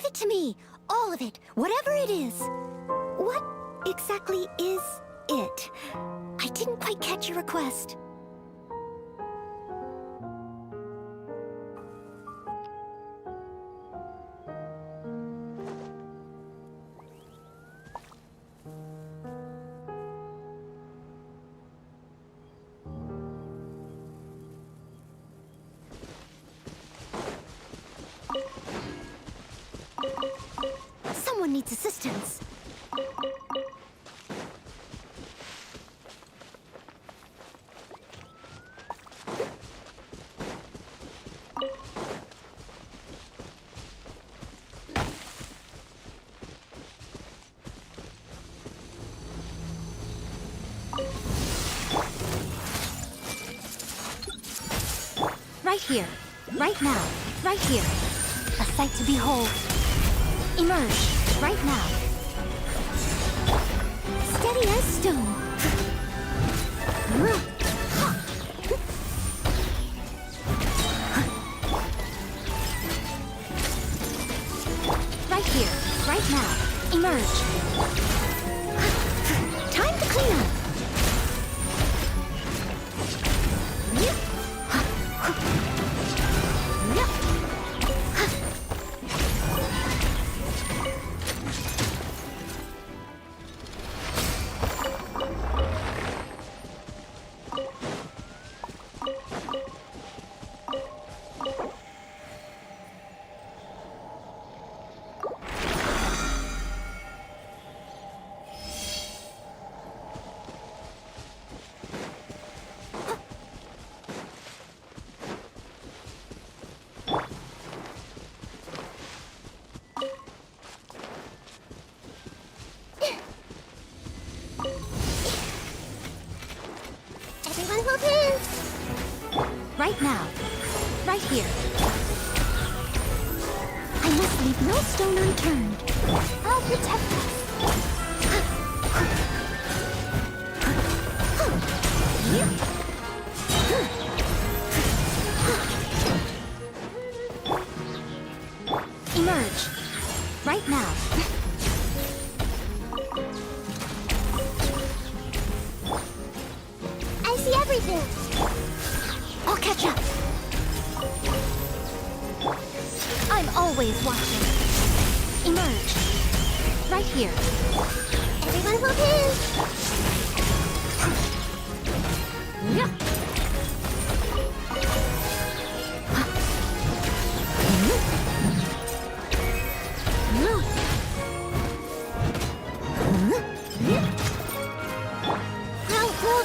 it to me. All of it. Whatever it is. What exactly is it? I didn't quite catch your request. Someone needs assistance. Right here, right now, right here. A sight to behold. Emerge, right now. Steady as stone. Right here, right now. Emerge. Time to clean up. Everyone hold hands! Right now. Right here. I must leave no stone unturned. I'll protect us. Emerge. Right now. I see everything. I'll catch up. I'm always watching. Emerge. Right here. Everyone hold hands. Yeah.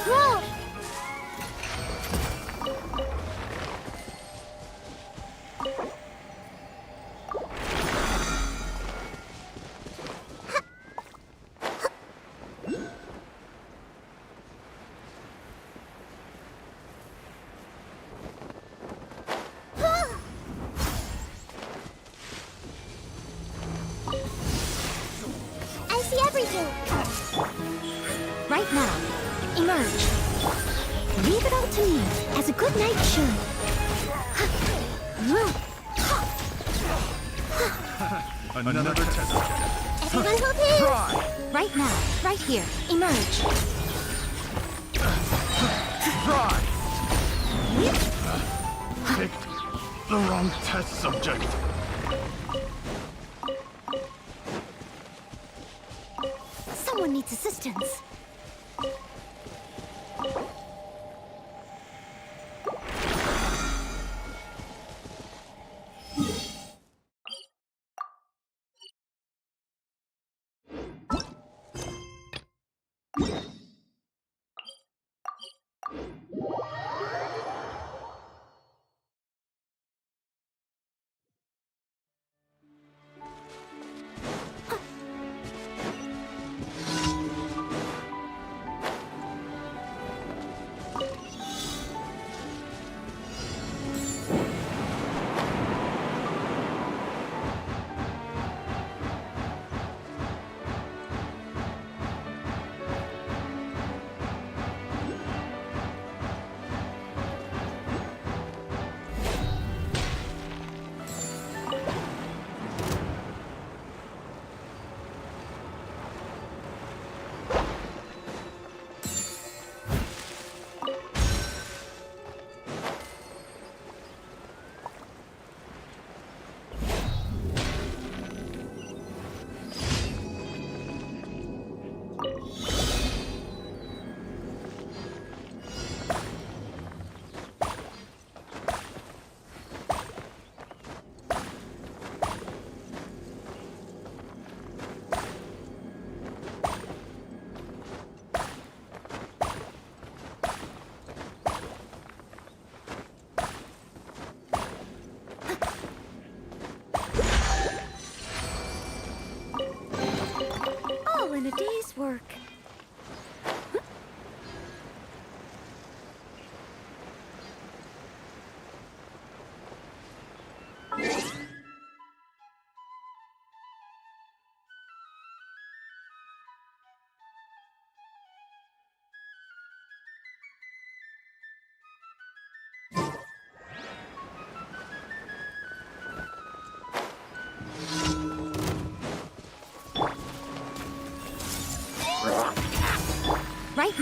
Grow! I see everything. Right now. Emerge. Leave it all to me, as a good knight should. Another test. Everyone hold hands! Right now, right here. Emerge. Try. Picked the wrong test subject. Someone needs assistance.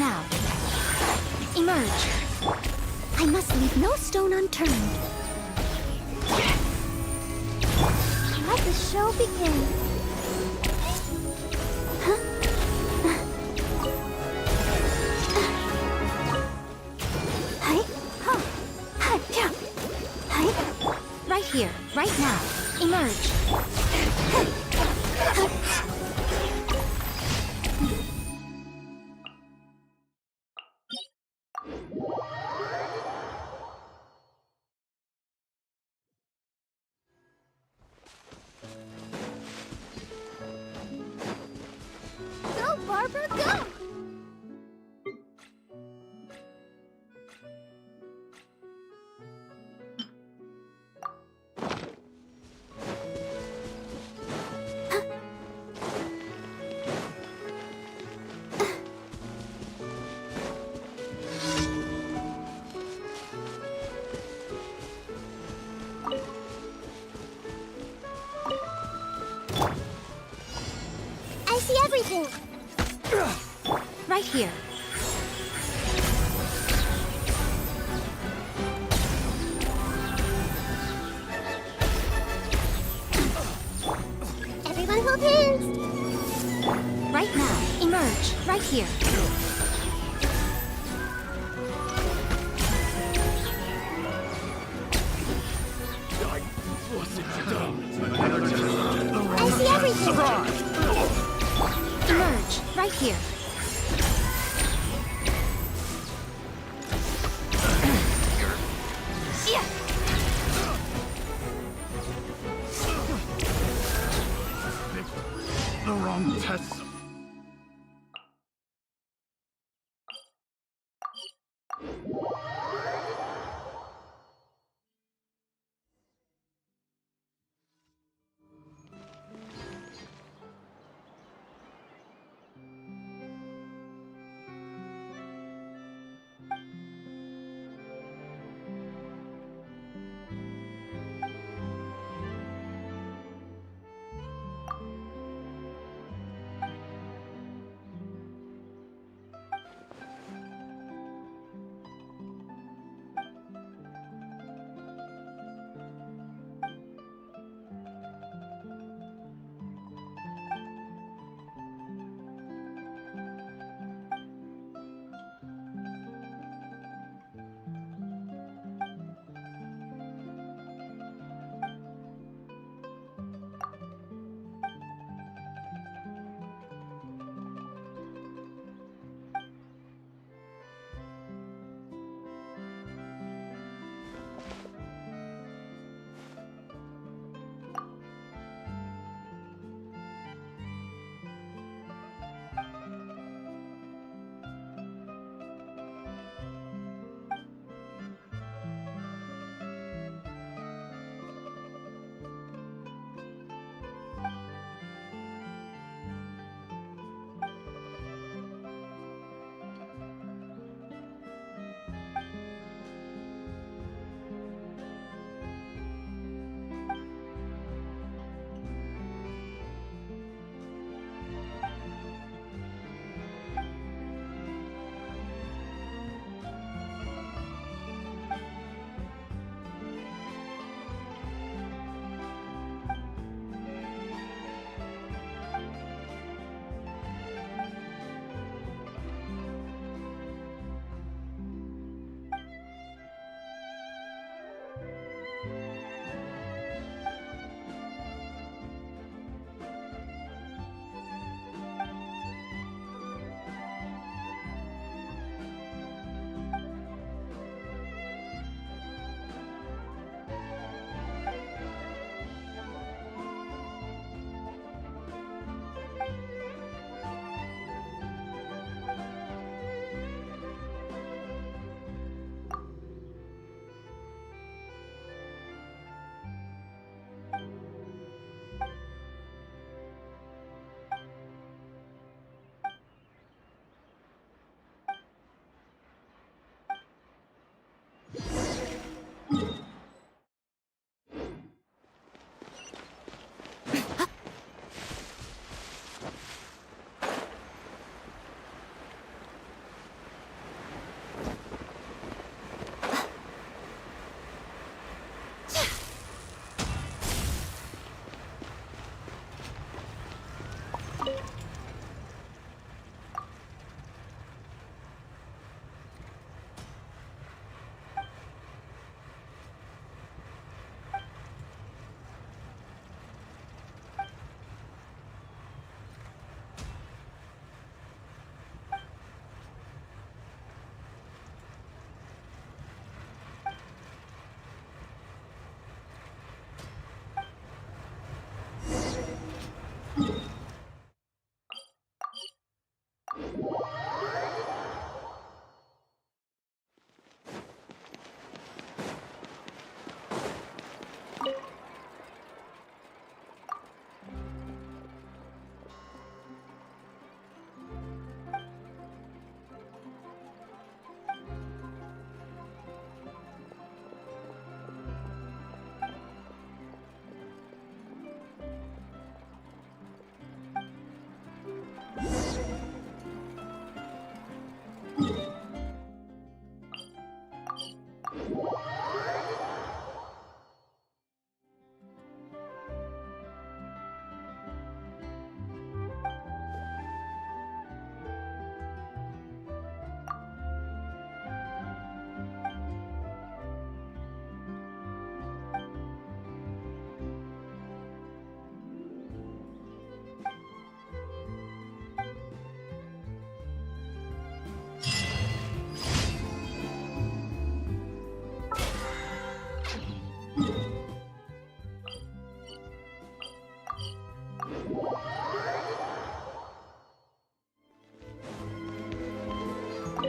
now. Emerge. I must leave no stone unturned. Let the show begin. Right here, right now. Emerge. Go, Barbara, go! I see everything. Right here. Everyone hold hands. Right now. Emerge. Right here. Another test subject. I see everything. Surprise! Emerge. Right here. Yeah. Picked the wrong test.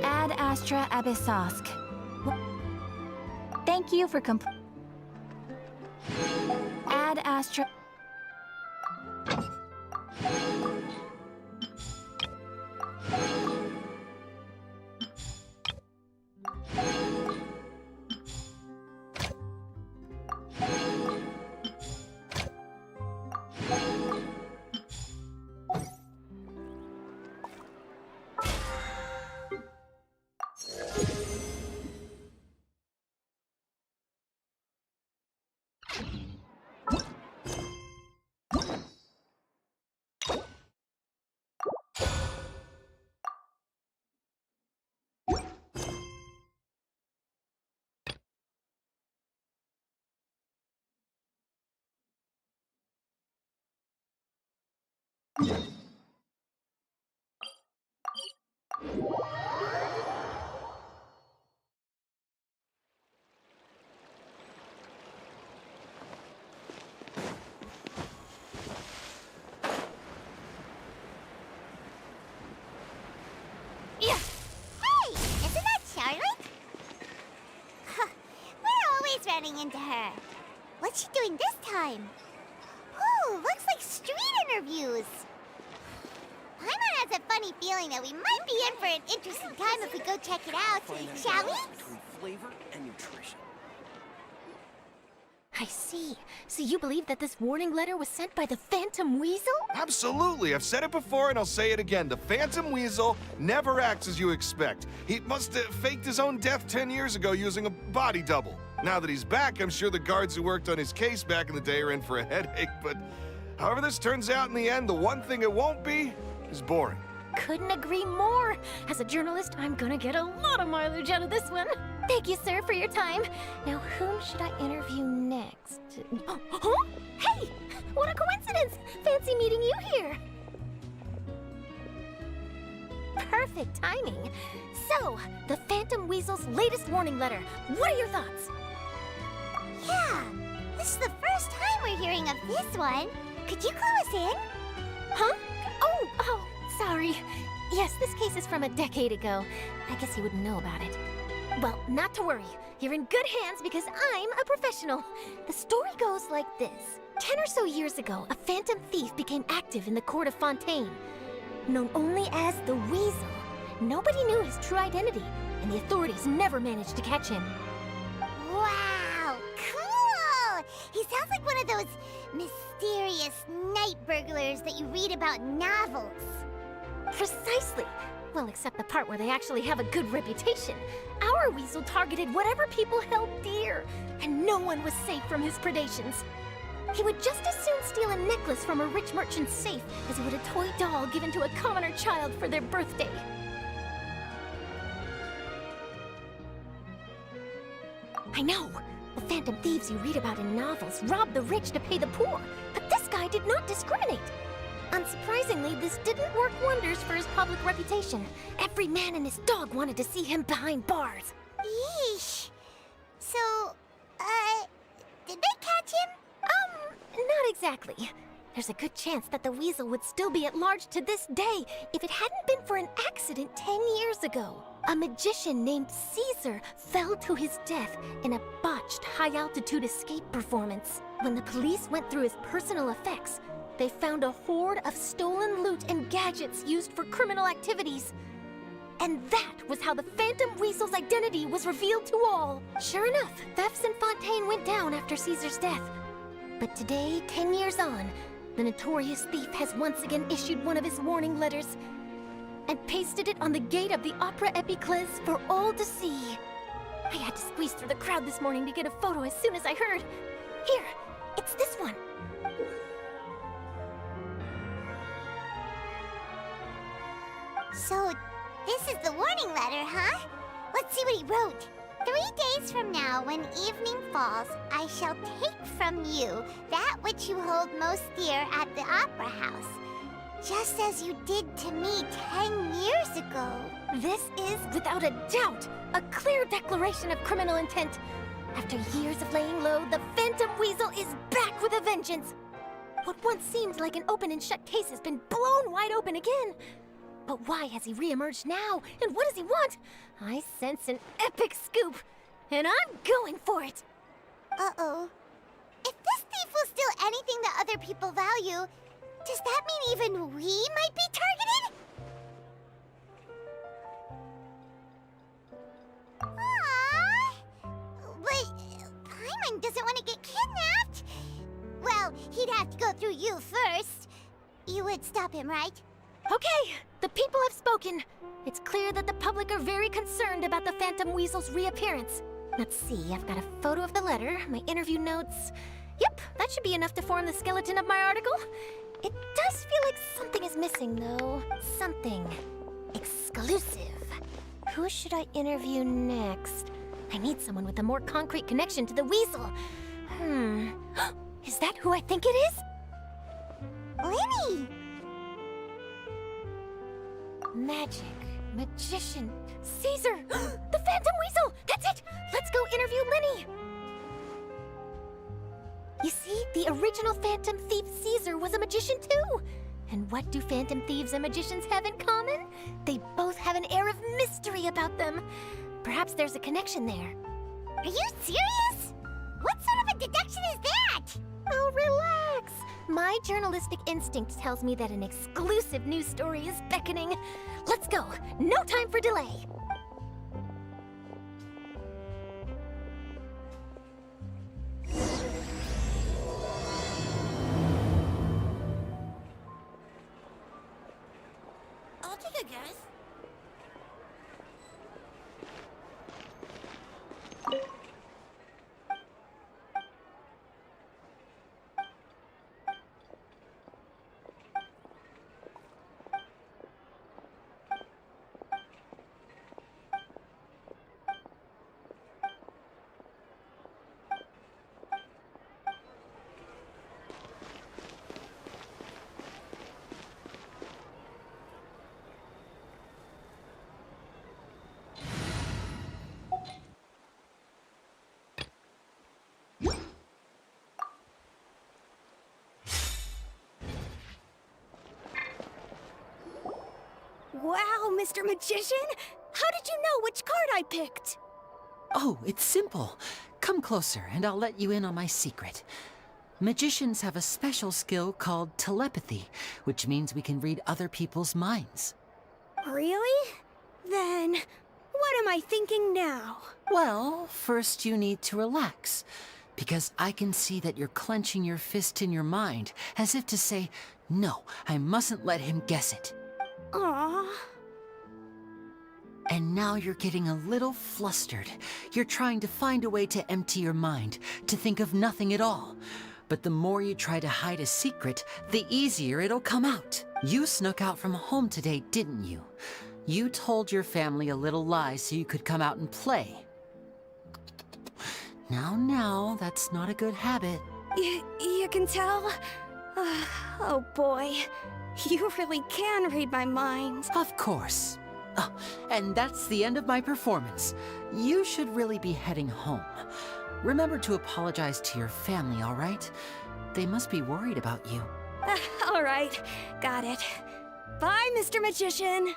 Ad Astra Abyssosk. Thank you for Ad Astra. Yeah. Hey, isn't that Charlotte? Huh, we're always running into her. What's she doing this time? Ooh, looks like street interviews. Paimon has a funny feeling that we might be in for an interesting time if we go check it out, shall we? Between flavor and nutrition. I see. So you believe that this warning letter was sent by the Phantom Weasel? Absolutely. I've said it before and I'll say it again. The Phantom Weasel never acts as you expect. He must have faked his own death 10 years ago using a body double. Now that he's back, I'm sure the guards who worked on his case back in the day are in for a headache, but however this turns out in the end, the one thing it won't be is boring. Couldn't agree more. As a journalist, I'm gonna get a lot of mileage out of this one. Thank you, sir, for your time. Now, whom should I interview next? Huh? Hey! What a coincidence! Fancy meeting you here. Perfect timing. So, the Phantom Weasel's latest warning letter. What are your thoughts? Yeah, this is the first time we're hearing of this one. Could you clue us in? Huh? Oh, sorry. Yes, this case is from a decade ago. I guess you wouldn't know about it. Well, not to worry. You're in good hands because I'm a professional. The story goes like this. 10 or so years ago, a phantom thief became active in the court of Fontaine. Known only as the Weasel, nobody knew his true identity, and the authorities never managed to catch him. Wow, cool! He sounds like one of those mysterious night burglars that you read about in novels. Precisely. Well, except the part where they actually have a good reputation. Our Weasel targeted whatever people held dear, and no one was safe from his predations. He would just as soon steal a necklace from a rich merchant's safe as he would a toy doll given to a commoner child for their birthday. I know. The phantom thieves you read about in novels rob the rich to pay the poor, but this guy did not discriminate. Unsurprisingly, this didn't work wonders for his public reputation. Every man and his dog wanted to see him behind bars. Yeesh. So, did they catch him? Not exactly. There's a good chance that the Weasel would still be at large to this day if it hadn't been for an accident 10 years ago. A magician named Caesar fell to his death in a botched high-altitude escape performance. When the police went through his personal effects, they found a hoard of stolen loot and gadgets used for criminal activities. And that was how the Phantom Weasel's identity was revealed to all. Sure enough, thefts in Fontaine went down after Caesar's death. But today, 10 years on, the notorious thief has once again issued one of his warning letters and pasted it on the gate of the Opera Epiclese for all to see. I had to squeeze through the crowd this morning to get a photo as soon as I heard. Here, it's this one. So, this is the warning letter, huh? Let's see what he wrote. 3 days from now, when evening falls, I shall take from you that which you hold most dear at the Opera House, just as you did to me 10 years ago. This is, without a doubt, a clear declaration of criminal intent. After years of laying low, the Phantom Weasel is back with a vengeance! What once seemed like an open and shut case has been blown wide open again. But why has he re-emerged now? And what does he want? I sense an epic scoop, and I'm going for it! Uh-oh. If this thief will steal anything that other people value, does that mean even we might be targeted? Aww. But Paimon doesn't want to get kidnapped. Well, he'd have to go through you first. You would stop him, right? Okay, the people have spoken. It's clear that the public are very concerned about the Phantom Weasel's reappearance. Let's see, I've got a photo of the letter, my interview notes. Yep, that should be enough to form the skeleton of my article. It does feel like something is missing, though. Something exclusive. Who should I interview next? I need someone with a more concrete connection to the Weasel. Is that who I think it is? Lyney! Magic, magician, Caesar! The Phantom Weasel! That's it! Let's go interview Lyney! You see, the original Phantom Thief Caesar was a magician too! And what do Phantom Thieves and magicians have in common? They both have an air of mystery about them. Perhaps there's a connection there. Are you serious? What sort of a deduction is that? Oh, relax! My journalistic instinct tells me that an exclusive news story is beckoning. Let's go! No time for delay! I'll take a guess. Wow, Mr. Magician! How did you know which card I picked? Oh, it's simple. Come closer and I'll let you in on my secret. Magicians have a special skill called telepathy, which means we can read other people's minds. Really? Then, what am I thinking now? Well, first you need to relax, because I can see that you're clenching your fist in your mind, as if to say, no, I mustn't let him guess it. Aww. And now you're getting a little flustered. You're trying to find a way to empty your mind, to think of nothing at all. But the more you try to hide a secret, the easier it'll come out. You snuck out from home today, didn't you? You told your family a little lie so you could come out and play. Now, that's not a good habit. You can tell? Oh boy, you really can read my mind. Of course. Oh, and that's the end of my performance. You should really be heading home. Remember to apologize to your family, all right? They must be worried about you. All right, got it. Bye, Mr. Magician.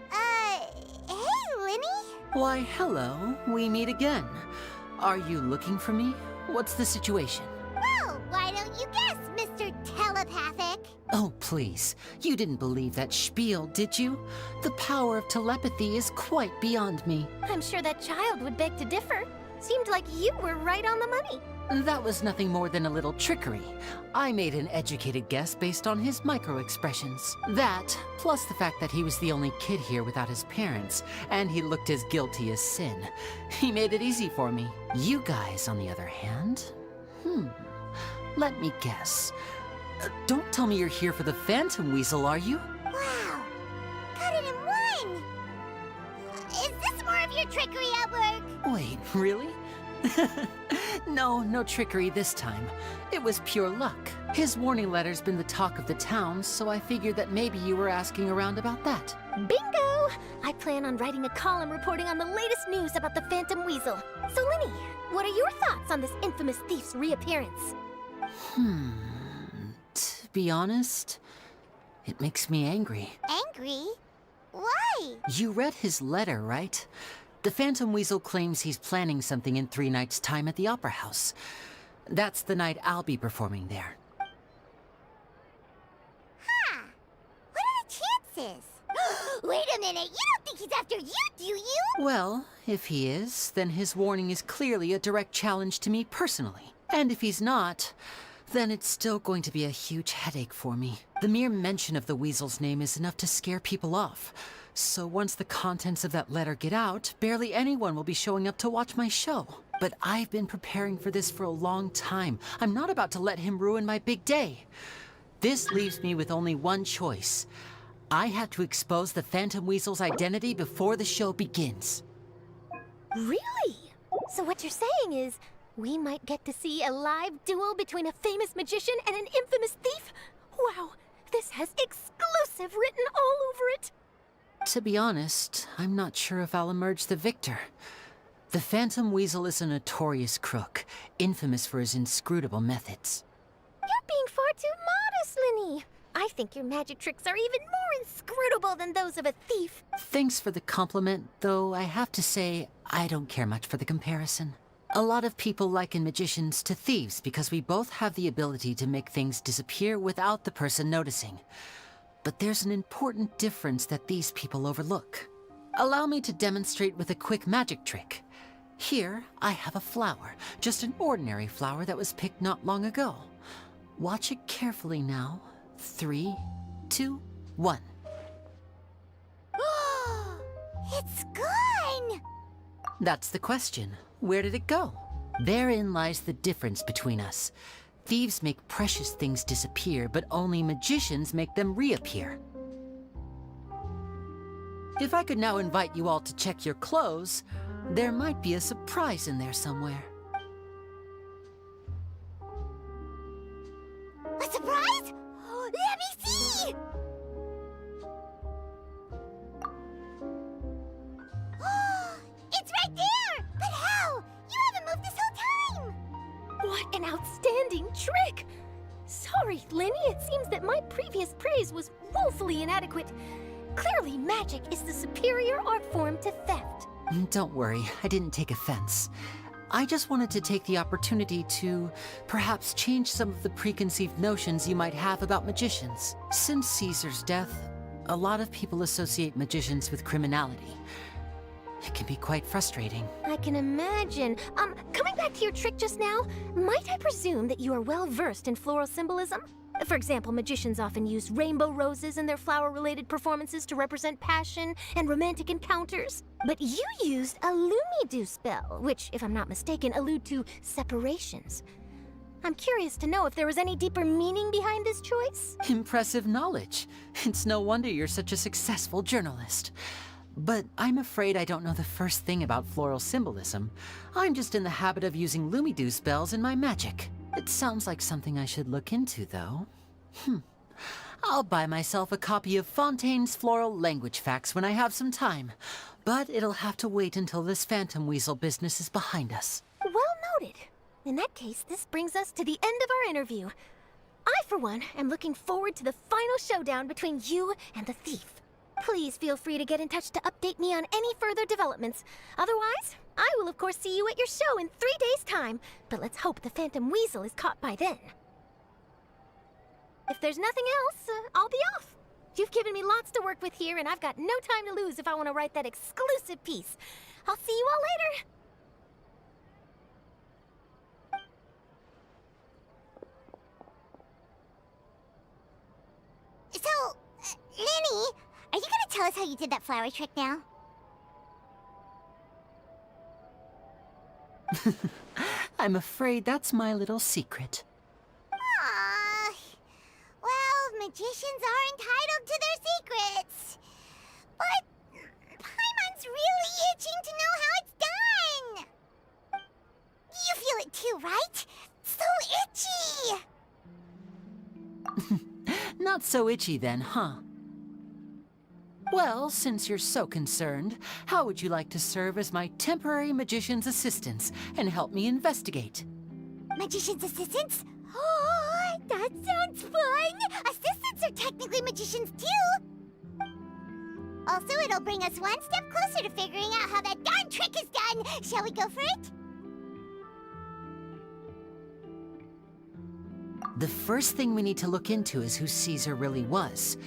Hey, Lyney? Why, hello. We meet again. Are you looking for me? What's the situation? Well, why don't you guess, Mr. Telepathic? Oh, please. You didn't believe that spiel, did you? The power of telepathy is quite beyond me. I'm sure that child would beg to differ. Seemed like you were right on the money. That was nothing more than a little trickery. I made an educated guess based on his micro-expressions. That, plus the fact that he was the only kid here without his parents, and he looked as guilty as sin. He made it easy for me. You guys, on the other hand... Let me guess. Don't tell me you're here for the Phantom Weasel, are you? Wow, got it in one! Is this more of your trickery at work? Wait, really? No trickery this time. It was pure luck. His warning letter's been the talk of the town, so I figured that maybe you were asking around about that. Bingo! I plan on writing a column reporting on the latest news about the Phantom Weasel. So, Lyney, what are your thoughts on this infamous thief's reappearance? To be honest, it makes me angry. Angry? Why? You read his letter, right? The Phantom Weasel claims he's planning something in 3 nights' time at the Opera House. That's the night I'll be performing there. Huh. What are the chances? Wait a minute, you don't think he's after you, do you? Well, if he is, then his warning is clearly a direct challenge to me personally. And if he's not, then it's still going to be a huge headache for me. The mere mention of the Weasel's name is enough to scare people off. So once the contents of that letter get out, barely anyone will be showing up to watch my show. But I've been preparing for this for a long time. I'm not about to let him ruin my big day. This leaves me with only one choice. I have to expose the Phantom Weasel's identity before the show begins. Really? So what you're saying is, we might get to see a live duel between a famous magician and an infamous thief? Wow, this has exclusive written all over it! To be honest, I'm not sure if I'll emerge the victor. The Phantom Weasel is a notorious crook, infamous for his inscrutable methods. You're being far too modest, Lyney. I think your magic tricks are even more inscrutable than those of a thief. Thanks for the compliment, though I have to say, I don't care much for the comparison. A lot of people liken magicians to thieves because we both have the ability to make things disappear without the person noticing. But there's an important difference that these people overlook. Allow me to demonstrate with a quick magic trick. Here, I have a flower, just an ordinary flower that was picked not long ago. Watch it carefully now. 3, 2, 1. It's gone! That's the question. Where did it go? Therein lies the difference between us. Thieves make precious things disappear, but only magicians make them reappear. If I could now invite you all to check your clothes, there might be a surprise in there somewhere. A surprise? Let me see! It's right there! But how? You haven't moved this whole time! What an outstanding trick! Sorry, Lyney, it seems that my previous praise was woefully inadequate. Clearly, magic is the superior art form to theft. Don't worry, I didn't take offense. I just wanted to take the opportunity to perhaps change some of the preconceived notions you might have about magicians. Since Caesar's death, a lot of people associate magicians with criminality. It can be quite frustrating. I can imagine. Coming back to your trick just now, might I presume that you are well versed in floral symbolism? For example, magicians often use rainbow roses in their flower-related performances to represent passion and romantic encounters. But you used a Lumidu spell, which, if I'm not mistaken, allude to separations. I'm curious to know if there was any deeper meaning behind this choice? Impressive knowledge. It's no wonder you're such a successful journalist. But I'm afraid I don't know the first thing about floral symbolism. I'm just in the habit of using Lumidu spells in my magic. It sounds like something I should look into, though. I'll buy myself a copy of Fontaine's Floral Language Facts when I have some time. But it'll have to wait until this Phantom Weasel business is behind us. Well noted. In that case, this brings us to the end of our interview. I, for one, am looking forward to the final showdown between you and the thief. Please feel free to get in touch to update me on any further developments. Otherwise, I will of course see you at your show in 3 days' time, but let's hope the Phantom Weasel is caught by then. If there's nothing else, I'll be off. You've given me lots to work with here, and I've got no time to lose if I want to write that exclusive piece. I'll see you all later. So, Lyney, are you gonna tell us how you did that flower trick now? I'm afraid that's my little secret. Aww. Well, magicians are entitled to their secrets. But Paimon's really itching to know how it's done. You feel it too, Not so itchy then, huh? Well, since you're so concerned, how would you like to serve as my temporary magician's assistants and help me investigate? Magician's assistants? Oh, that sounds fun! Assistants are technically magicians too! Also, it'll bring us one step closer to figuring out how that darn trick is done! Shall we go for it? The first thing we need to look into is who Caesar really was.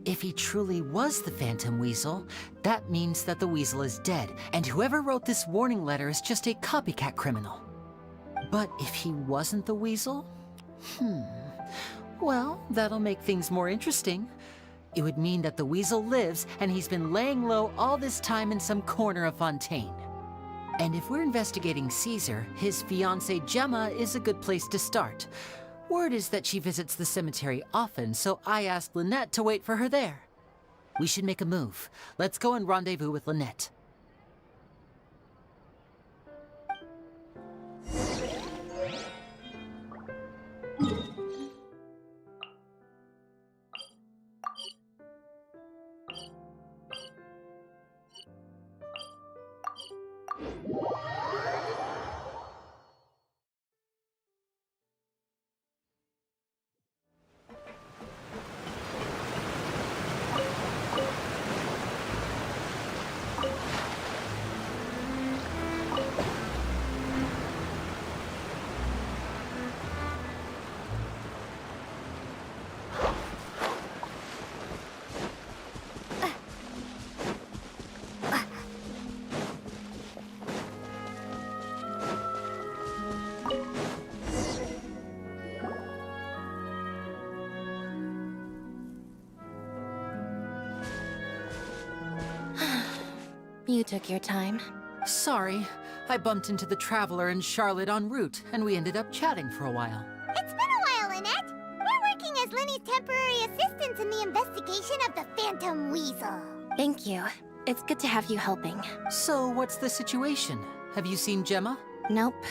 If he truly was the Phantom Weasel, that means that the Weasel is dead, and whoever wrote this warning letter is just a copycat criminal. But if he wasn't the Weasel? Well, that'll make things more interesting. It would mean that the Weasel lives, and he's been laying low all this time in some corner of Fontaine. And if we're investigating Caesar, his fiancée Gemma is a good place to start. Word is that she visits the cemetery often, so I asked Lynette to wait for her there. We should make a move. Let's go and rendezvous with Lynette. You took your time. Sorry, I bumped into the Traveler and Charlotte en route, and we ended up chatting for a while. It's been a while, Lynette! We're working as Lyney's temporary assistants in the investigation of the Phantom Weasel. Thank you. It's good to have you helping. So, what's the situation? Have you seen Gemma? Nope.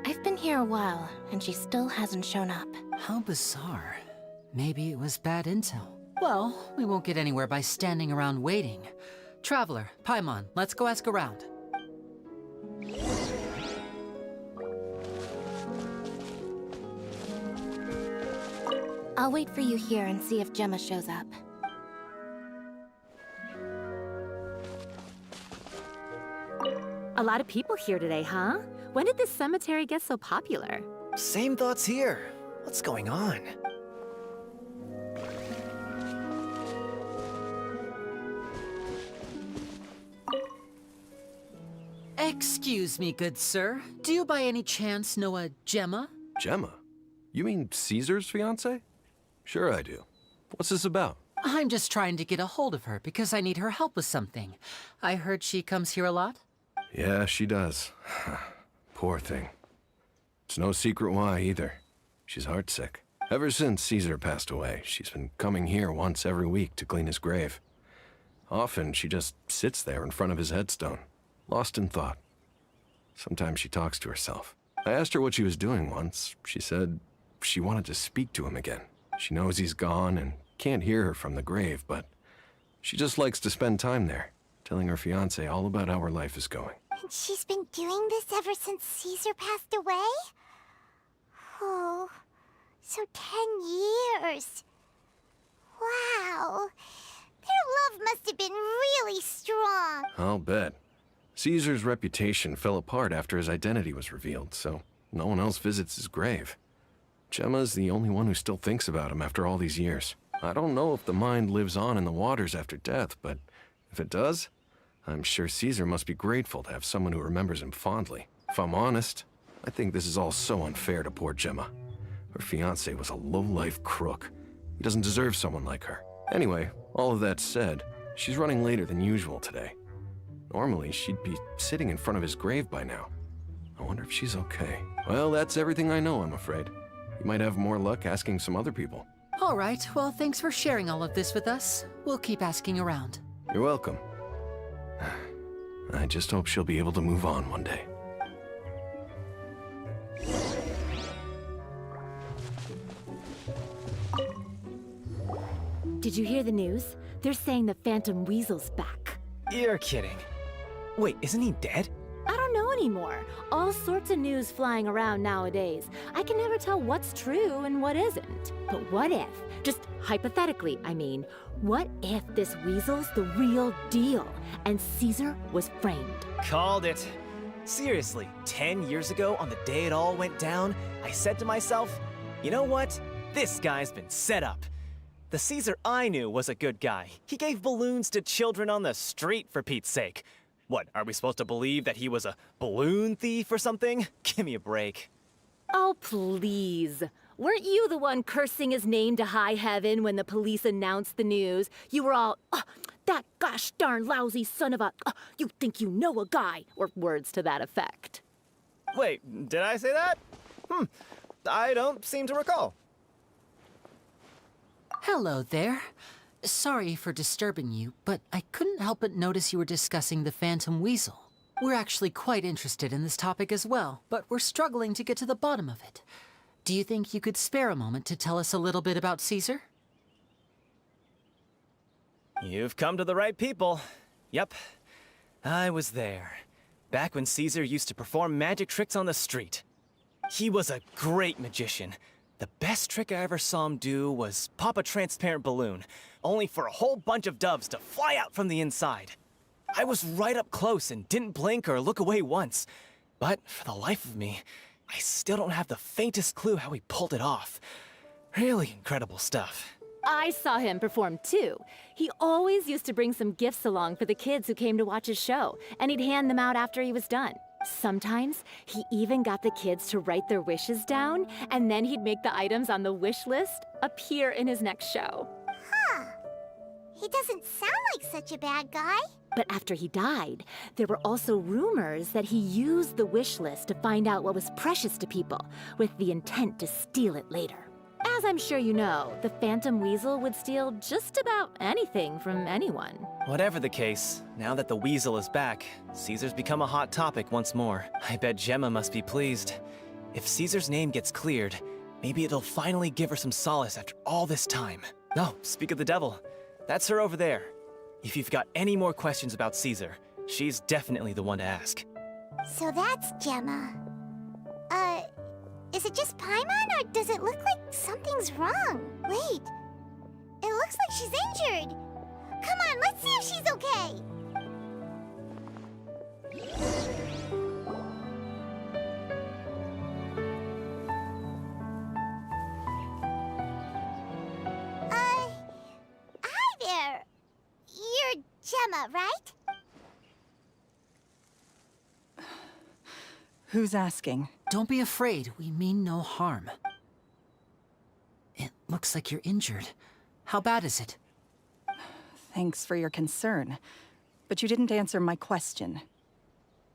I've been here a while, and she still hasn't shown up. How bizarre. Maybe it was bad intel. Well, we won't get anywhere by standing around waiting. Traveler, Paimon, let's go ask around. I'll wait for you here and see if Gemma shows up. A lot of people here today, huh? When did this cemetery get so popular? Same thoughts here. What's going on? Excuse me, good sir. Do you by any chance know a Gemma? Gemma? You mean Caesar's fiancée? Sure I do. What's this about? I'm just trying to get a hold of her because I need her help with something. I heard she comes here a lot. Yeah, she does. Poor thing. It's no secret why either. She's heartsick. Ever since Caesar passed away, she's been coming here once every week to clean his grave. Often she just sits there in front of his headstone, lost in thought. Sometimes she talks to herself. I asked her what she was doing once. She said she wanted to speak to him again. She knows he's gone and can't hear her from the grave, but she just likes to spend time there, telling her fiancé all about how her life is going. And she's been doing this ever since Caesar passed away? Oh, so 10 years. Wow. Their love must have been really strong. I'll bet. Caesar's reputation fell apart after his identity was revealed, so no one else visits his grave. Gemma's the only one who still thinks about him after all these years. I don't know if the mind lives on in the waters after death, but if it does, I'm sure Caesar must be grateful to have someone who remembers him fondly. If I'm honest, I think this is all so unfair to poor Gemma. Her fiancé was a low-life crook. He doesn't deserve someone like her. Anyway, all of that said, she's running later than usual today. Normally, she'd be sitting in front of his grave by now. I wonder if she's okay. Well, that's everything I know, I'm afraid. You might have more luck asking some other people. All right, well, thanks for sharing all of this with us. We'll keep asking around. You're welcome. I just hope she'll be able to move on one day. Did you hear the news? They're saying the Phantom Weasel's back. You're kidding. Wait, isn't he dead? I don't know anymore. All sorts of news flying around nowadays. I can never tell what's true and what isn't. But what if, just hypothetically, I mean, what if this weasel's the real deal and Caesar was framed? Called it. Seriously, 10 years ago, on the day it all went down, I said to myself, you know what? This guy's been set up. The Caesar I knew was a good guy. He gave balloons to children on the street, for Pete's sake. What, are we supposed to believe that he was a balloon thief or something? Give me a break. Oh, please. Weren't you the one cursing his name to high heaven when the police announced the news? You were all, that gosh darn lousy son of a, you think you know a guy, or words to that effect. Wait, did I say that? I don't seem to recall. Hello there. Sorry for disturbing you, but I couldn't help but notice you were discussing the Phantom Weasel. We're actually quite interested in this topic as well, but we're struggling to get to the bottom of it. Do you think you could spare a moment to tell us a little bit about Caesar? You've come to the right people. Yep, I was there. Back when Caesar used to perform magic tricks on the street. He was a great magician. The best trick I ever saw him do was pop a transparent balloon, only for a whole bunch of doves to fly out from the inside. I was right up close and didn't blink or look away once. But for the life of me, I still don't have the faintest clue how he pulled it off. Really incredible stuff. I saw him perform too. He always used to bring some gifts along for the kids who came to watch his show, and he'd hand them out after he was done. Sometimes, he even got the kids to write their wishes down, and then he'd make the items on the wish list appear in his next show. Huh. He doesn't sound like such a bad guy. But after he died, there were also rumors that he used the wish list to find out what was precious to people, with the intent to steal it later. As I'm sure you know, the Phantom Weasel would steal just about anything from anyone. Whatever the case, now that the Weasel is back, Caesar's become a hot topic once more. I bet Gemma must be pleased. If Caesar's name gets cleared, maybe it'll finally give her some solace after all this time. Oh, speak of the devil. That's her over there. If you've got any more questions about Caesar, she's definitely the one to ask. So that's Gemma. Is it just Paimon, or does it look like something's wrong? Wait, it looks like she's injured. Come on, let's see if she's okay. Hi there. You're Gemma, right? Who's asking? Don't be afraid, we mean no harm. It looks like you're injured. How bad is it? Thanks for your concern, but you didn't answer my question.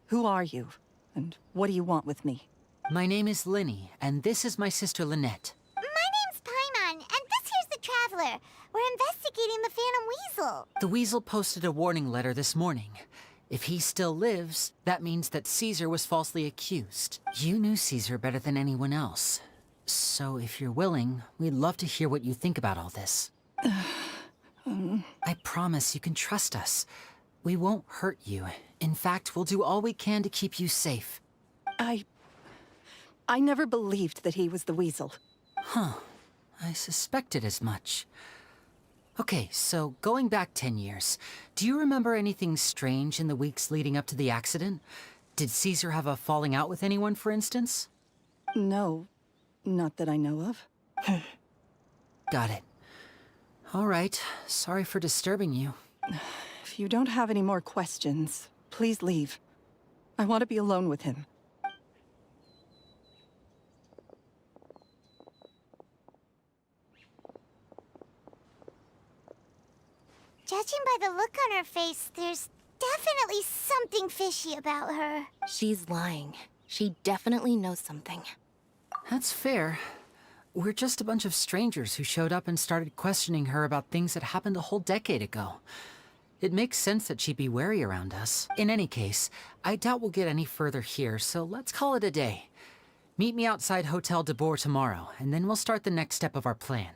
Who are you, and what do you want with me? My name is Lyney, and this is my sister Lynette. My name's Paimon, and this here's the Traveler. We're investigating the Phantom Weasel. The Weasel posted a warning letter this morning. If he still lives, that means that Caesar was falsely accused. You knew Caesar better than anyone else. So if you're willing, we'd love to hear what you think about all this. I promise you can trust us. We won't hurt you. In fact, we'll do all we can to keep you safe. I never believed that he was the Weasel. Huh. I suspected as much. Okay, so going back 10 years, do you remember anything strange in the weeks leading up to the accident? Did Caesar have a falling out with anyone, for instance? No, not that I know of. Got it. All right, sorry for disturbing you. If you don't have any more questions, please leave. I want to be alone with him. Judging by the look on her face, there's definitely something fishy about her. She's lying. She definitely knows something. That's fair. We're just a bunch of strangers who showed up and started questioning her about things that happened a whole decade ago. It makes sense that she'd be wary around us. In any case, I doubt we'll get any further here, so let's call it a day. Meet me outside Hotel de Boer tomorrow, and then we'll start the next step of our plan.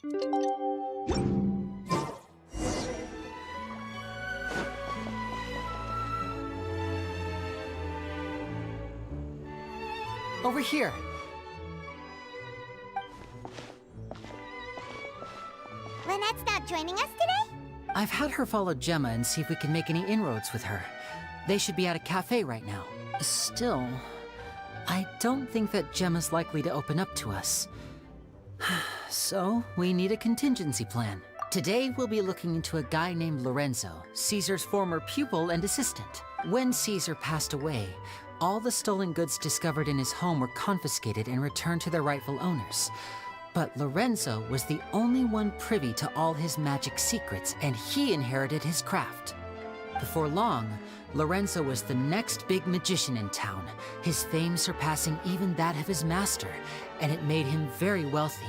Over here. Lynette's not joining us today? I've had her follow Gemma and see if we can make any inroads with her. They should be at a cafe right now. Still, I don't think that Gemma's likely to open up to us. So, we need a contingency plan. Today, we'll be looking into a guy named Lorenzo, Caesar's former pupil and assistant. When Caesar passed away, all the stolen goods discovered in his home were confiscated and returned to their rightful owners. But Lorenzo was the only one privy to all his magic secrets, and he inherited his craft. Before long, Lorenzo was the next big magician in town, his fame surpassing even that of his master, and it made him very wealthy.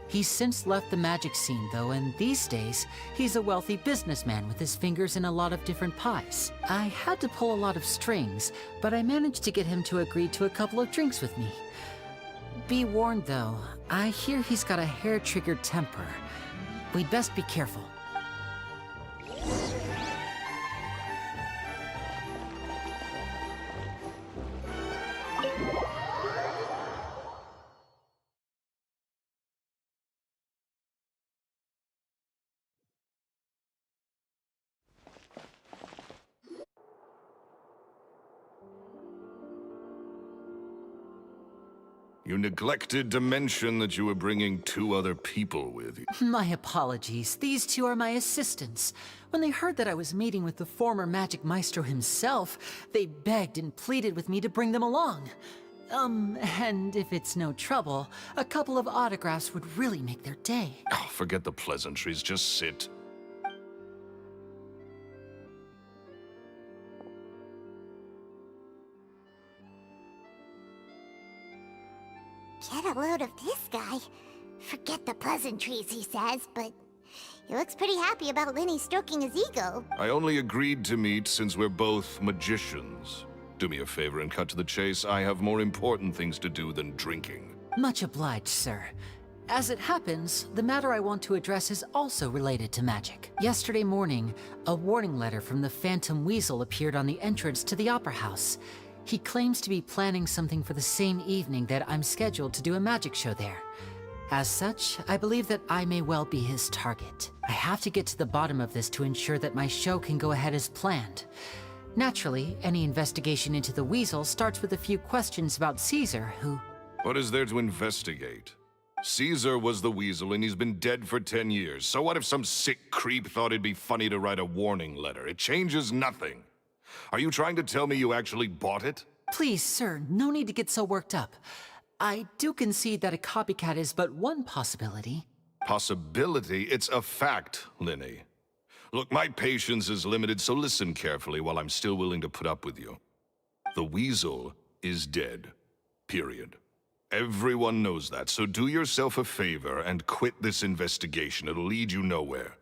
He's since left the magic scene, though, and these days, he's a wealthy businessman with his fingers in a lot of different pies. I had to pull a lot of strings, but I managed to get him to agree to a couple of drinks with me. Be warned, though, I hear he's got a hair-triggered temper. We'd best be careful. You neglected to mention that you were bringing 2 other people with you. My apologies. These 2 are my assistants. When they heard that I was meeting with the former magic maestro himself, they begged and pleaded with me to bring them along. And if it's no trouble, a couple of autographs would really make their day. Oh, forget the pleasantries, just sit. Get a load of this guy. Forget the pleasantries, he says, but he looks pretty happy about Lyney stroking his ego. I only agreed to meet since we're both magicians. Do me a favor and cut to the chase. I have more important things to do than drinking. Much obliged, sir. As it happens, the matter I want to address is also related to magic. Yesterday morning, a warning letter from the Phantom Weasel appeared on the entrance to the Opera House. He claims to be planning something for the same evening that I'm scheduled to do a magic show there. As such, I believe that I may well be his target. I have to get to the bottom of this to ensure that my show can go ahead as planned. Naturally, any investigation into the Weasel starts with a few questions about Caesar, who... What is there to investigate? Caesar was the Weasel and he's been dead for 10 years. So what if some sick creep thought it'd be funny to write a warning letter? It changes nothing. Are you trying to tell me you actually bought it? Please, sir, no need to get so worked up. I do concede that a copycat is but one possibility. Possibility? It's a fact, Lyney. Look, my patience is limited, so listen carefully while I'm still willing to put up with you. The Weasel is dead. Period. Everyone knows that, so do yourself a favor and quit this investigation. It'll lead you nowhere.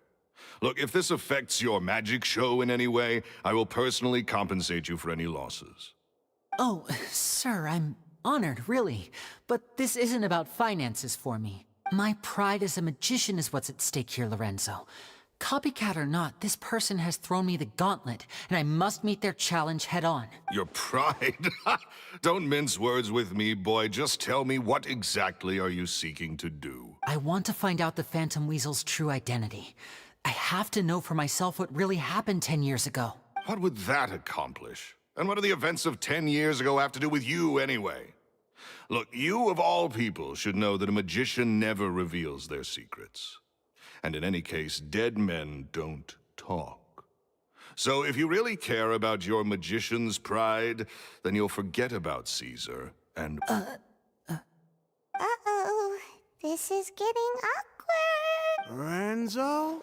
Look, if this affects your magic show in any way, I will personally compensate you for any losses. Oh, sir, I'm honored, really. But this isn't about finances for me. My pride as a magician is what's at stake here, Lorenzo. Copycat or not, this person has thrown me the gauntlet, and I must meet their challenge head-on. Your pride? Don't mince words with me, boy. Just tell me, what exactly are you seeking to do? I want to find out the Phantom Weasel's true identity. I have to know for myself what really happened 10 years ago. What would that accomplish? And what do the events of 10 years ago have to do with you, anyway? Look, you of all people should know that a magician never reveals their secrets. And in any case, dead men don't talk. So if you really care about your magician's pride, then you'll forget about Caesar and... Uh-oh. This is getting awkward. Lorenzo?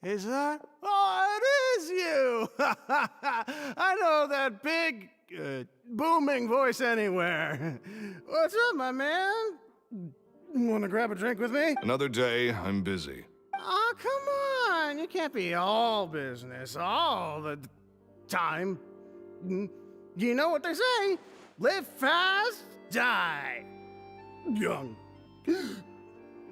Is that? Oh, it is you! I know that big, booming voice anywhere. What's up, my man? Want to grab a drink with me? Another day, I'm busy. Oh, come on. You can't be all business all the time. You know what they say? Live fast, die young.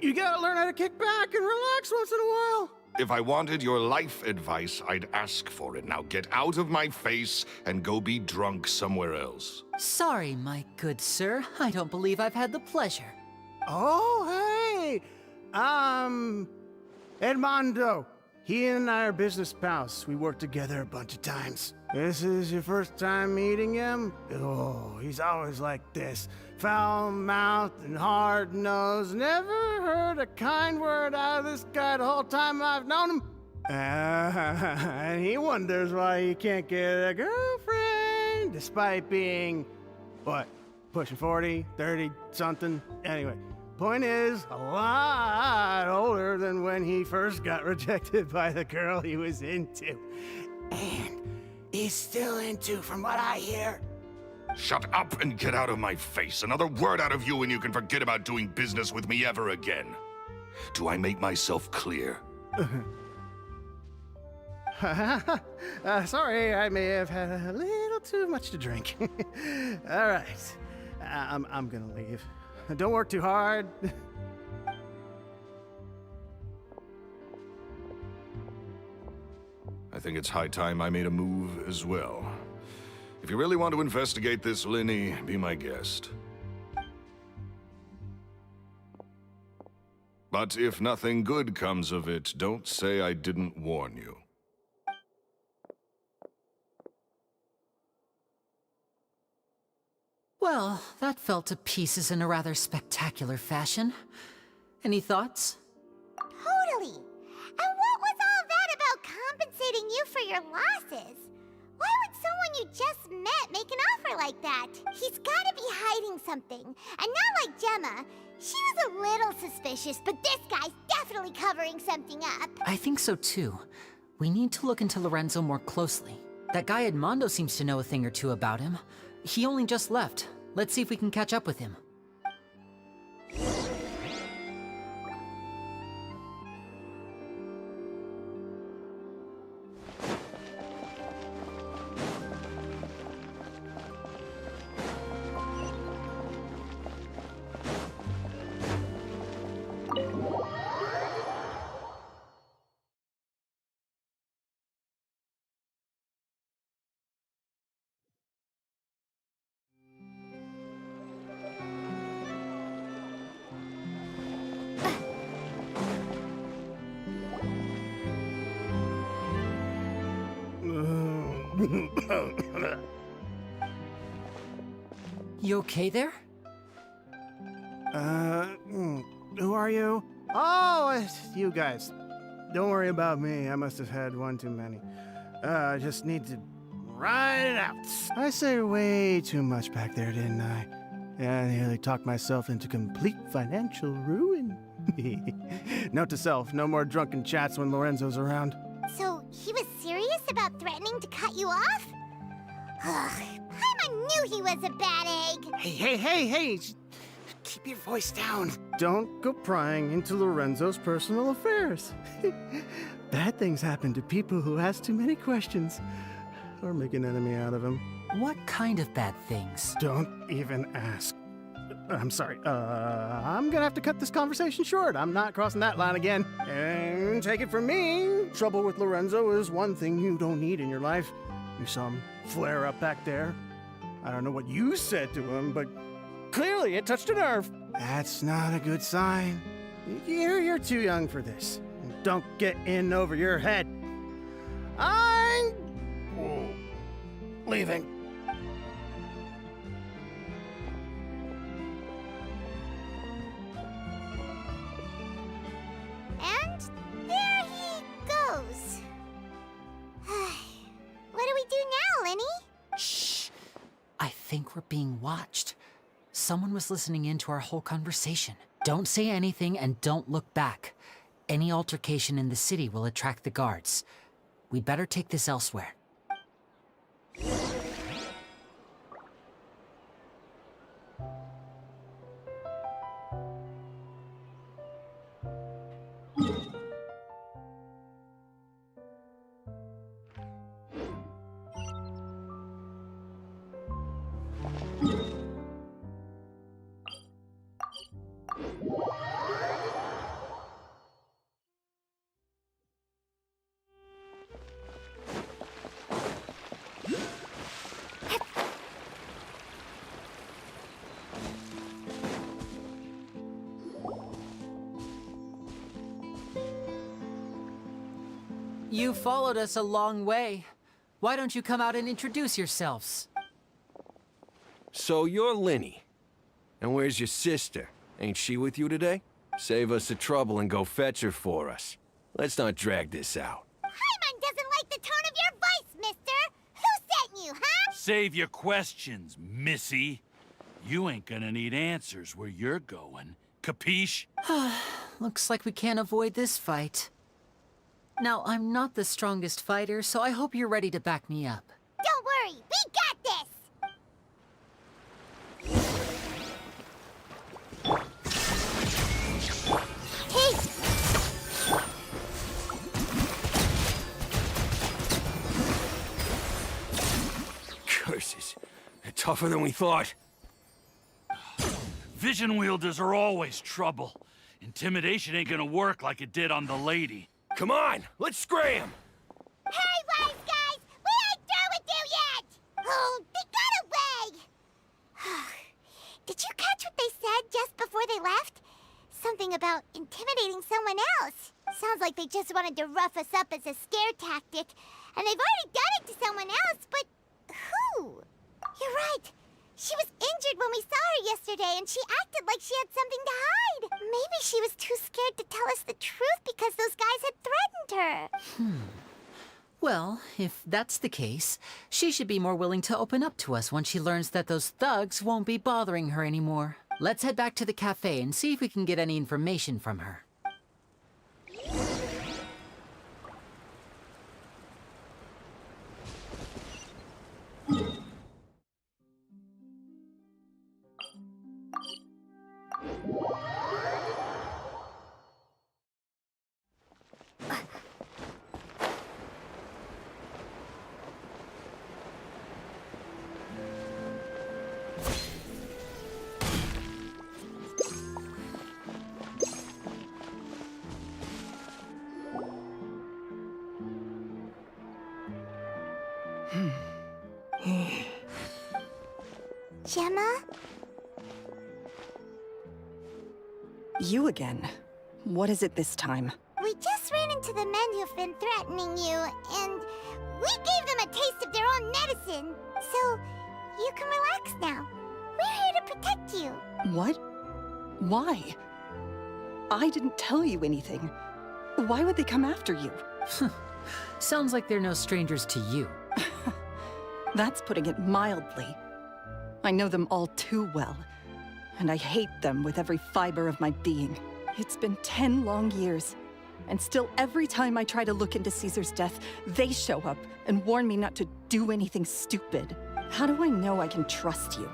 You gotta learn how to kick back and relax once in a while. If I wanted your life advice, I'd ask for it. Now get out of my face and go be drunk somewhere else. Sorry, my good sir. I don't believe I've had the pleasure. Oh, hey! Edmondo. He and I are business pals. We worked together a bunch of times. This is your first time meeting him? Oh, he's always like this. Foul-mouthed and hard-nosed. Never heard a kind word out of this guy the whole time I've known him. And he wonders why he can't get a girlfriend, despite being, what, pushing 40, 30, something? Anyway, point is, a lot older than when he first got rejected by the girl he was into. And he's still into, from what I hear. Shut up and get out of my face. Another word out of you and you can forget about doing business with me ever again. Do I make myself clear? Sorry, I may have had a little too much to drink. All right, I'm gonna leave. Don't work too hard. I think it's high time I made a move as well. If you really want to investigate this, Lyney, be my guest. But if nothing good comes of it, don't say I didn't warn you. Well, that fell to pieces in a rather spectacular fashion. Any thoughts? Totally. And what was all that about compensating you for your losses? Why would someone you just met make an offer like that? He's gotta be hiding something. And not like Gemma. She was a little suspicious, but this guy's definitely covering something up. I think so too. We need to look into Lorenzo more closely. That guy Edmondo seems to know a thing or two about him. He only just left. Let's see if we can catch up with him. You okay there? Who are you? Oh, it's you guys. Don't worry about me. I must have had one too many. I just need to ride it out. I say way too much back there, didn't I? Yeah, I nearly talked myself into complete financial ruin. Note to self, no more drunken chats when Lorenzo's around. So, he was serious about threatening to cut you off? Ugh, Paimon knew he was a bad egg. Hey, keep your voice down. Don't go prying into Lorenzo's personal affairs. Bad things happen to people who ask too many questions or make an enemy out of him. What kind of bad things? Don't even ask. I'm sorry. I'm gonna have to cut this conversation short. I'm not crossing that line again. And take it from me, trouble with Lorenzo is one thing you don't need in your life. You saw him flare up back there. I don't know what you said to him, but clearly it touched a nerve. That's not a good sign. You're too young for this. Don't get in over your head. I'm leaving. And there he goes. What do we do now, Lyney? Shh! I think we're being watched. Someone was listening in to our whole conversation. Don't say anything and don't look back. Any altercation in the city will attract the guards. We'd better take this elsewhere. You followed us a long way. Why don't you come out and introduce yourselves? So you're Lyney. And where's your sister? Ain't she with you today? Save us the trouble and go fetch her for us. Let's not drag this out. Paimon doesn't like the tone of your voice, mister! Who sent you, huh? Save your questions, missy. You ain't gonna need answers where you're going. Capiche? Looks like we can't avoid this fight. Now, I'm not the strongest fighter, so I hope you're ready to back me up. Don't worry, we got this! Hey! Curses. They're tougher than we thought. Vision wielders are always trouble. Intimidation ain't gonna work like it did on the lady. Come on, let's scram! Hurry, wise guys! We ain't through with you yet! Oh, they got away! Did you catch what they said just before they left? Something about intimidating someone else. Sounds like they just wanted to rough us up as a scare tactic. And they've already done it to someone else, but who? You're right. She was injured when we saw her yesterday, and she acted like she had something to hide. Maybe she was too scared to tell us the truth because those guys had threatened her. Well, if that's the case, she should be more willing to open up to us once she learns that those thugs won't be bothering her anymore. Let's head back to the cafe and see if we can get any information from her. Gemma? You again. What is it this time? We just ran into the men who've been threatening you, and we gave them a taste of their own medicine. So, you can relax now. We're here to protect you. What? Why? I didn't tell you anything. Why would they come after you? Sounds like they're no strangers to you. That's putting it mildly. I know them all too well, and I hate them with every fiber of my being. It's been 10 long years, and still every time I try to look into Caesar's death, they show up and warn me not to do anything stupid. How do I know I can trust you?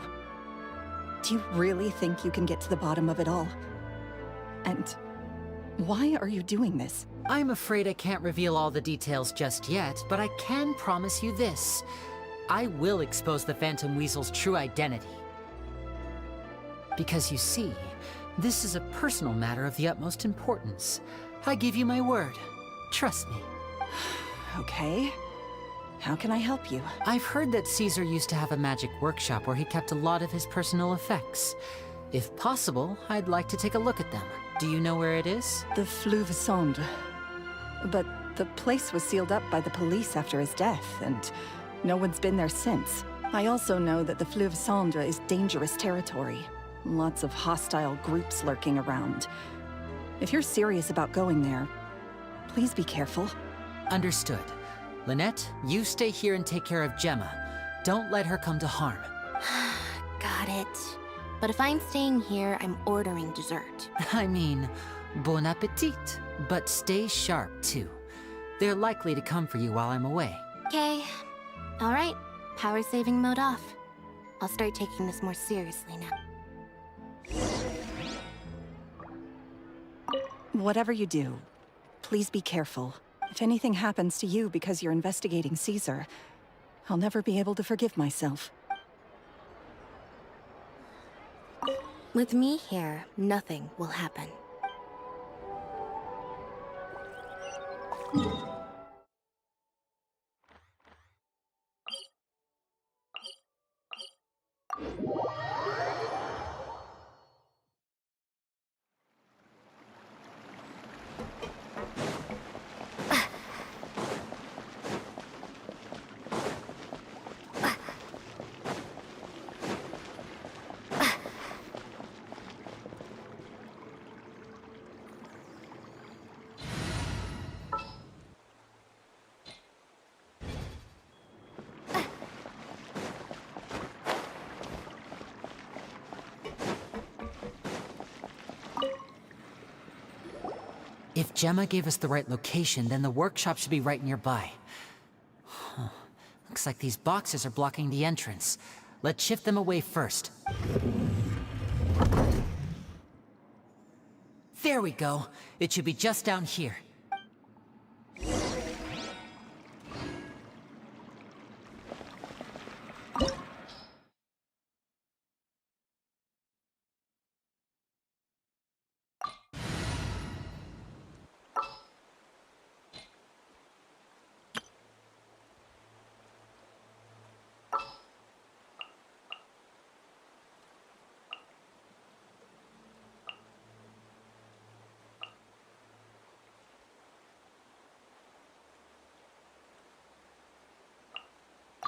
Do you really think you can get to the bottom of it all? And why are you doing this? I'm afraid I can't reveal all the details just yet, but I can promise you this. I will expose the Phantom Weasel's true identity. Because you see, this is a personal matter of the utmost importance. I give you my word. Trust me. Okay. How can I help you? I've heard that Caesar used to have a magic workshop where he kept a lot of his personal effects. If possible, I'd like to take a look at them. Do you know where it is? The Fleuve Cendre. But the place was sealed up by the police after his death, and no one's been there since. I also know that the Fleuve Cendre is dangerous territory. Lots of hostile groups lurking around. If you're serious about going there, please be careful. Understood. Lynette, you stay here and take care of Gemma. Don't let her come to harm. Got it. But if I'm staying here, I'm ordering dessert. I mean, bon appetit. But stay sharp, too. They're likely to come for you while I'm away. Okay. All right. Power saving mode off. I'll start taking this more seriously now. Whatever you do, please be careful. If anything happens to you because you're investigating Caesar, I'll never be able to forgive myself. With me here, nothing will happen. If Gemma gave us the right location, then the workshop should be right nearby. Huh. Looks like these boxes are blocking the entrance. Let's shift them away first. There we go. It should be just down here.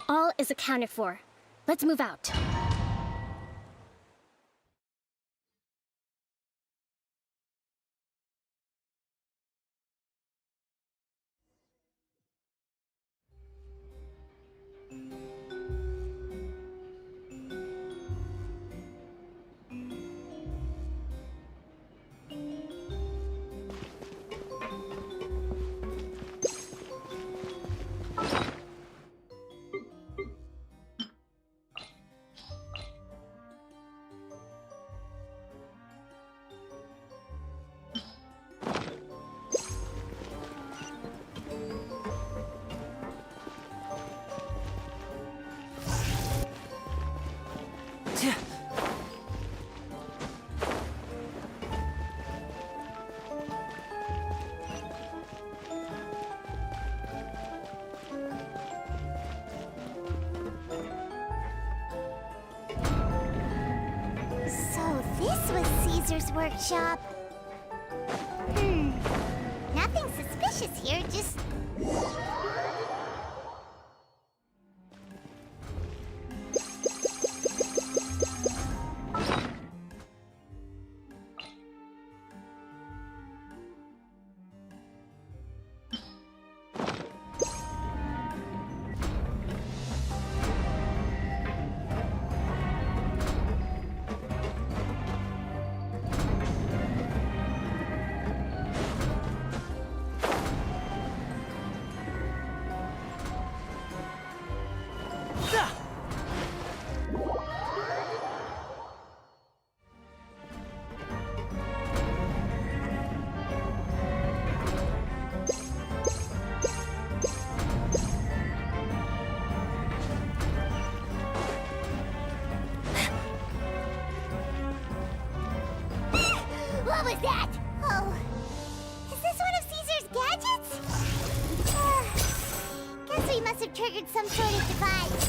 All is accounted for. Let's move out. So this was Caesar's workshop. Nothing suspicious here, just... What was that? Oh, is this one of Caesar's gadgets? Guess we must have triggered some sort of device.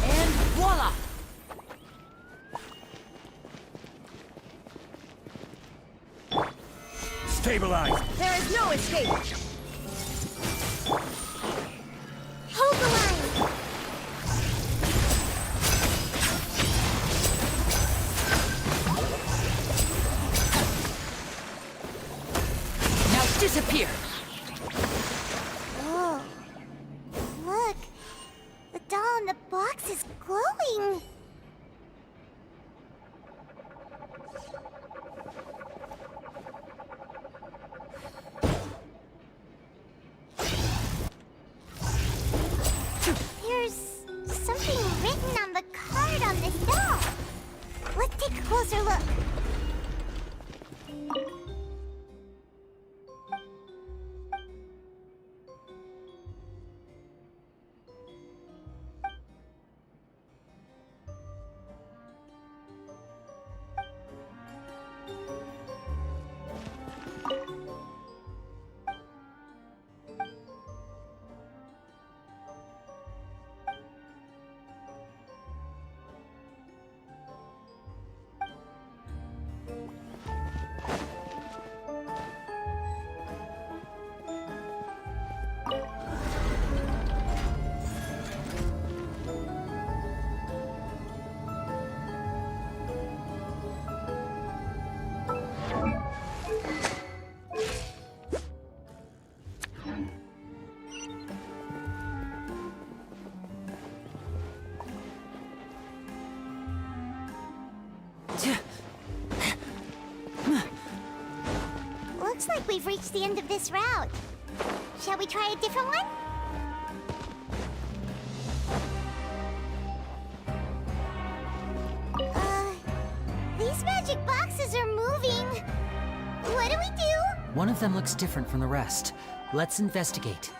And voila! Stabilize! There is no escape! Hold the line! Now disappear! Oh, look. The doll in the box is glowing. There's something written on the card on this doll. Let's take a closer look. Looks like we've reached the end of this route. Shall we try a different one? These magic boxes are moving. What do we do? One of them looks different from the rest. Let's investigate.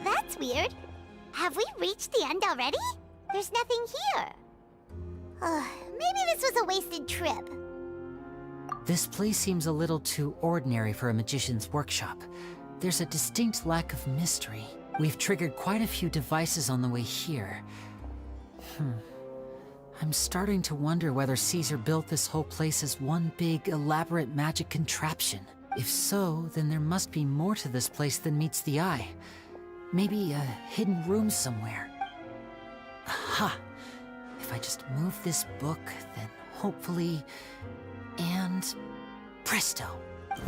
That's weird. Have we reached the end already? There's nothing here. Maybe this was a wasted trip. This place seems a little too ordinary for a magician's workshop. There's a distinct lack of mystery. We've triggered quite a few devices on the way here. I'm starting to wonder whether Caesar built this whole place as one big, elaborate magic contraption. If so, then there must be more to this place than meets the eye. Maybe a hidden room somewhere. Aha! If I just move this book, then hopefully... and... presto! A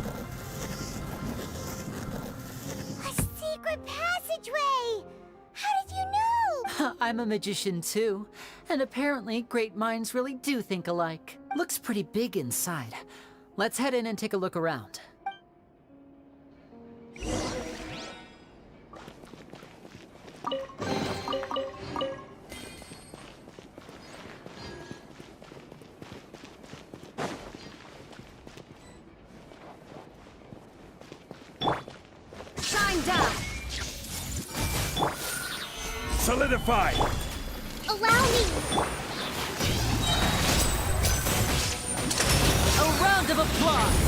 secret passageway! How did you know? I'm a magician too, and apparently great minds really do think alike. Looks pretty big inside. Let's head in and take a look around. Shine down! Solidify! Allow me! A round of applause!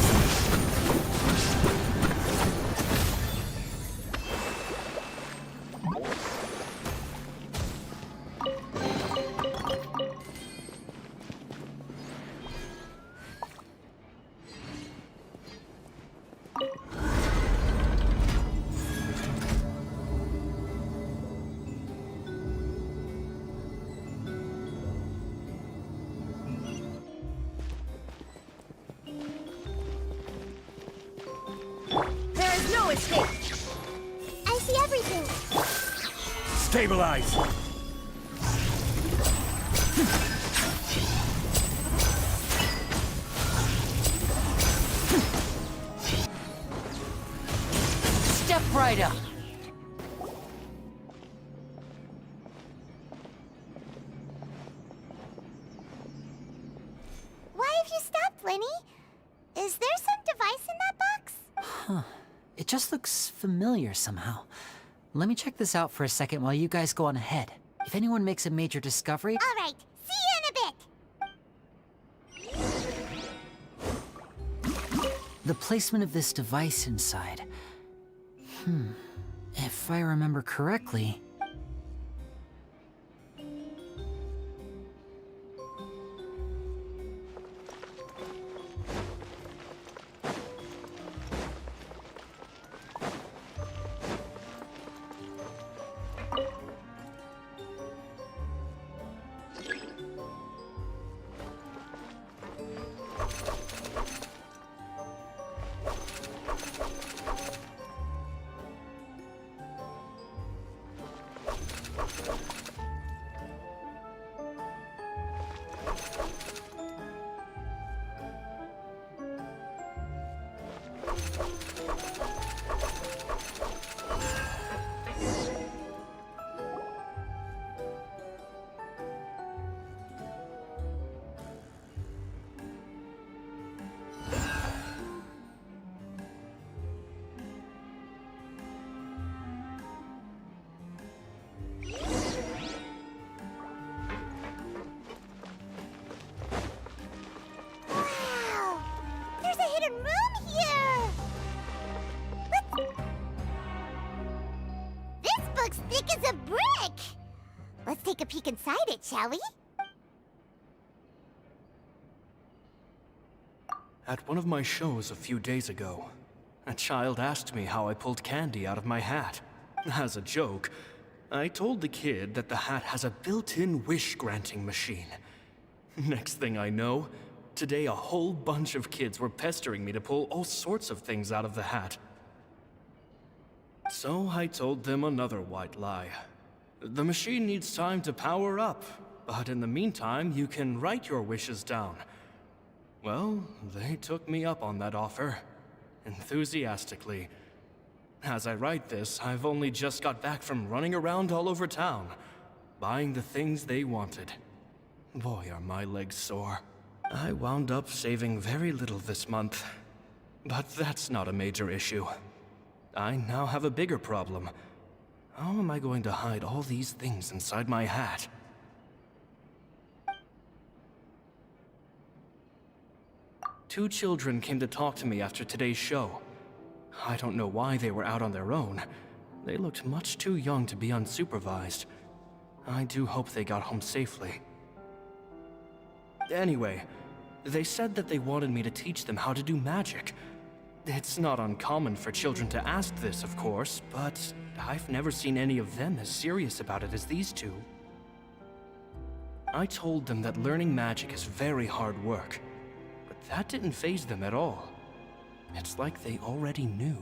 There is no escape! I see everything! Stabilize! Step right up! Why have you stopped, Lyney? Is there some device in that box? Huh. It just looks familiar somehow. Let me check this out for a second while you guys go on ahead. If anyone makes a major discovery... All right, see you in a bit! The placement of this device inside... If I remember correctly... looks thick as a brick! Let's take a peek inside it, shall we? At one of my shows a few days ago, a child asked me how I pulled candy out of my hat. As a joke, I told the kid that the hat has a built-in wish-granting machine. Next thing I know, today a whole bunch of kids were pestering me to pull all sorts of things out of the hat. So I told them another white lie. The machine needs time to power up, but in the meantime, you can write your wishes down. Well, they took me up on that offer, enthusiastically. As I write this, I've only just got back from running around all over town, buying the things they wanted. Boy, are my legs sore. I wound up saving very little this month, but that's not a major issue. I now have a bigger problem. How am I going to hide all these things inside my hat? Two children came to talk to me after today's show. I don't know why they were out on their own. They looked much too young to be unsupervised. I do hope they got home safely. Anyway, they said that they wanted me to teach them how to do magic. It's not uncommon for children to ask this, of course, but I've never seen any of them as serious about it as these two. I told them that learning magic is very hard work, but that didn't faze them at all. It's like they already knew.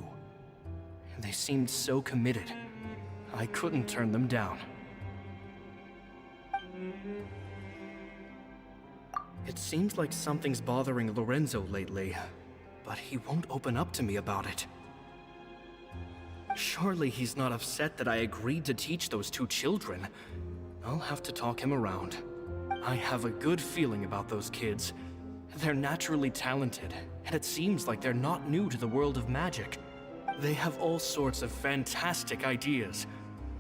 They seemed so committed. I couldn't turn them down. It seems like something's bothering Lorenzo lately, but he won't open up to me about it. Surely he's not upset that I agreed to teach those two children. I'll have to talk him around. I have a good feeling about those kids. They're naturally talented, and it seems like they're not new to the world of magic. They have all sorts of fantastic ideas.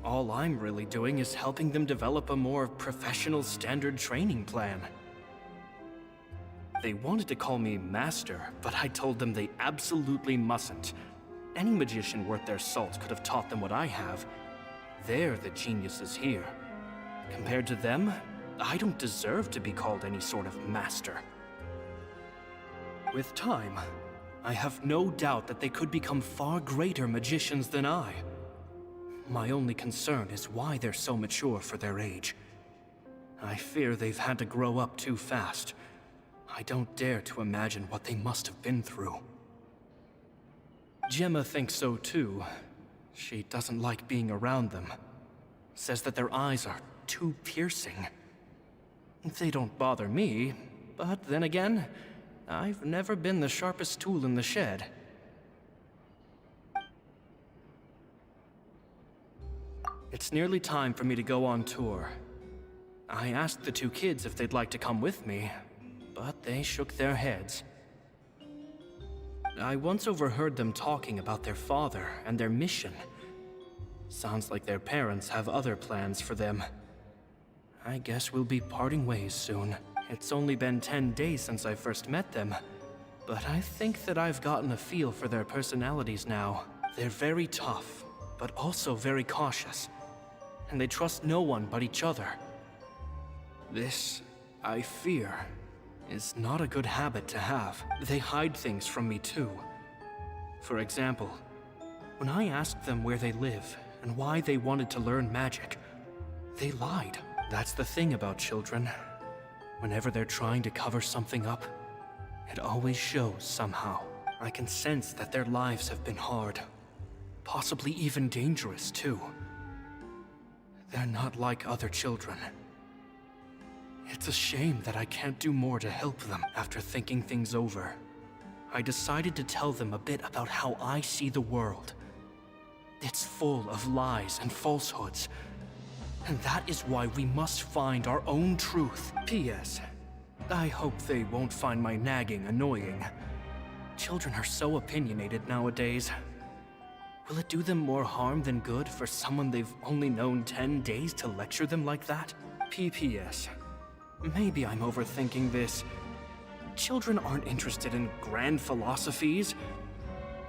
All I'm really doing is helping them develop a more professional standard training plan. They wanted to call me Master, but I told them they absolutely mustn't. Any magician worth their salt could have taught them what I have. They're the geniuses here. Compared to them, I don't deserve to be called any sort of master. With time, I have no doubt that they could become far greater magicians than I. My only concern is why they're so mature for their age. I fear they've had to grow up too fast. I don't dare to imagine what they must have been through. Gemma thinks so too. She doesn't like being around them. Says that their eyes are too piercing. They don't bother me, but then again, I've never been the sharpest tool in the shed. It's nearly time for me to go on tour. I asked the two kids if they'd like to come with me, but they shook their heads. I once overheard them talking about their father and their mission. Sounds like their parents have other plans for them. I guess we'll be parting ways soon. It's only been 10 days since I first met them, but I think that I've gotten a feel for their personalities now. They're very tough, but also very cautious, and they trust no one but each other. This, I fear, is not a good habit to have. They hide things from me too. For example, when I asked them where they live and why they wanted to learn magic, they lied. That's the thing about children. Whenever they're trying to cover something up, it always shows somehow. I can sense that their lives have been hard, possibly even dangerous too. They're not like other children. It's a shame that I can't do more to help them. After thinking things over, I decided to tell them a bit about how I see the world. It's full of lies and falsehoods, and that is why we must find our own truth. P.S. I hope they won't find my nagging annoying. Children are so opinionated nowadays. Will it do them more harm than good for someone they've only known 10 days to lecture them like that? P.P.S. Maybe I'm overthinking this. Children aren't interested in grand philosophies.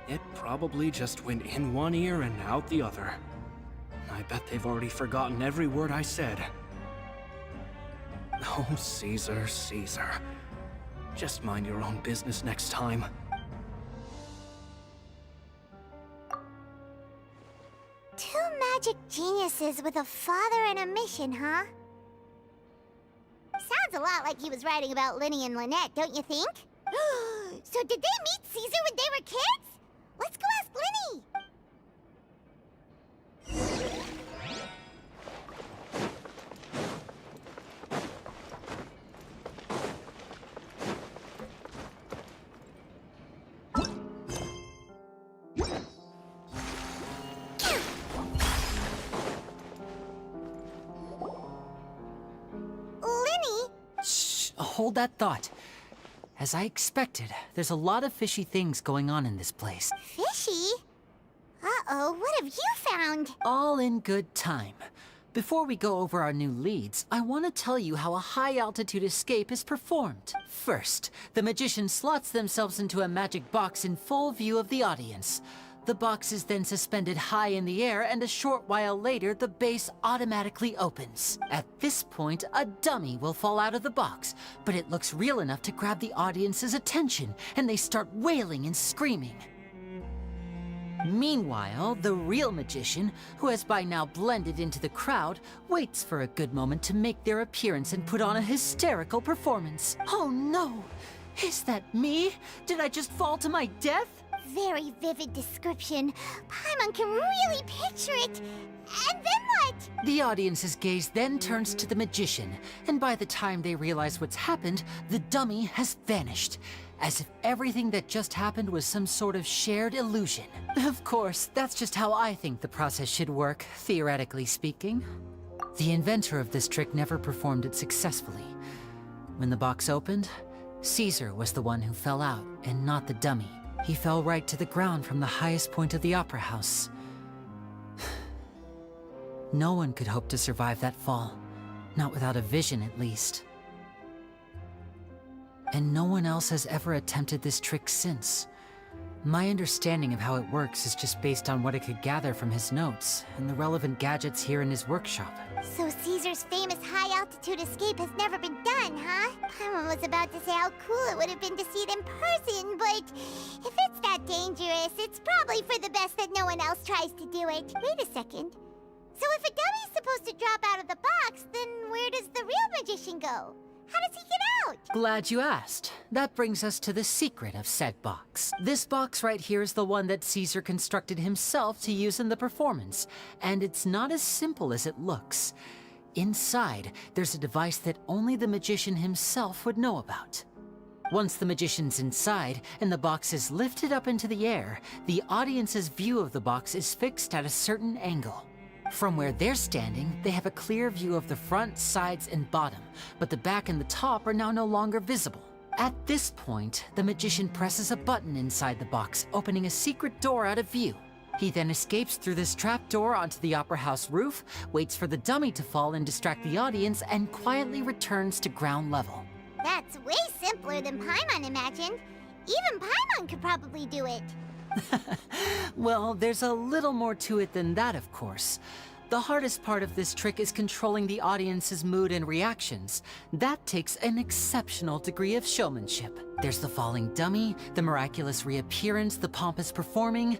It probably just went in one ear and out the other. I bet they've already forgotten every word I said. Oh, Caesar, Caesar. Just mind your own business next time. Two magic geniuses with a father and a mission, huh? Sounds a lot like he was writing about Lyney and Lynette, don't you think? So did they meet Caesar when they were kids? Let's go ask Lyney! Lyney? Shh, hold that thought. As I expected, there's a lot of fishy things going on in this place. Fishy? Uh-oh, what have you found? All in good time. Before we go over our new leads, I want to tell you how a high-altitude escape is performed. First, the magician slots themselves into a magic box in full view of the audience. The box is then suspended high in the air, and a short while later, the base automatically opens. At this point, a dummy will fall out of the box, but it looks real enough to grab the audience's attention, and they start wailing and screaming. Meanwhile, the real magician, who has by now blended into the crowd, waits for a good moment to make their appearance and put on a hysterical performance. Oh no! Is that me? Did I just fall to my death? Very vivid description. Paimon can really picture it. And then what? The audience's gaze then turns to the magician, and by the time they realize what's happened, the dummy has vanished, as if everything that just happened was some sort of shared illusion. Of course, that's just how I think the process should work, theoretically speaking. The inventor of this trick never performed it successfully. When the box opened, Caesar was the one who fell out, and not the dummy. He fell right to the ground from the highest point of the opera house. No one could hope to survive that fall. Not without a vision, at least. And no one else has ever attempted this trick since. My understanding of how it works is just based on what I could gather from his notes and the relevant gadgets here in his workshop. So Caesar's famous high-altitude escape has never been done, huh? Paimon was about to say how cool it would have been to see it in person, but if it's that dangerous, it's probably for the best that no one else tries to do it. Wait a second. So if a dummy's supposed to drop out of the box, then where does the real magician go? How does he get out? Glad you asked. That brings us to the secret of said box. This box right here is the one that Caesar constructed himself to use in the performance, and it's not as simple as it looks. Inside, there's a device that only the magician himself would know about. Once the magician's inside and the box is lifted up into the air, the audience's view of the box is fixed at a certain angle. From where they're standing, they have a clear view of the front, sides, and bottom, but the back and the top are now no longer visible. At this point, the magician presses a button inside the box, opening a secret door out of view. He then escapes through this trap door onto the opera house roof, waits for the dummy to fall and distract the audience, and quietly returns to ground level. That's way simpler than Paimon imagined. Even Paimon could probably do it. Well, there's a little more to it than that, of course. The hardest part of this trick is controlling the audience's mood and reactions. That takes an exceptional degree of showmanship. There's the falling dummy, the miraculous reappearance, the pompous performing.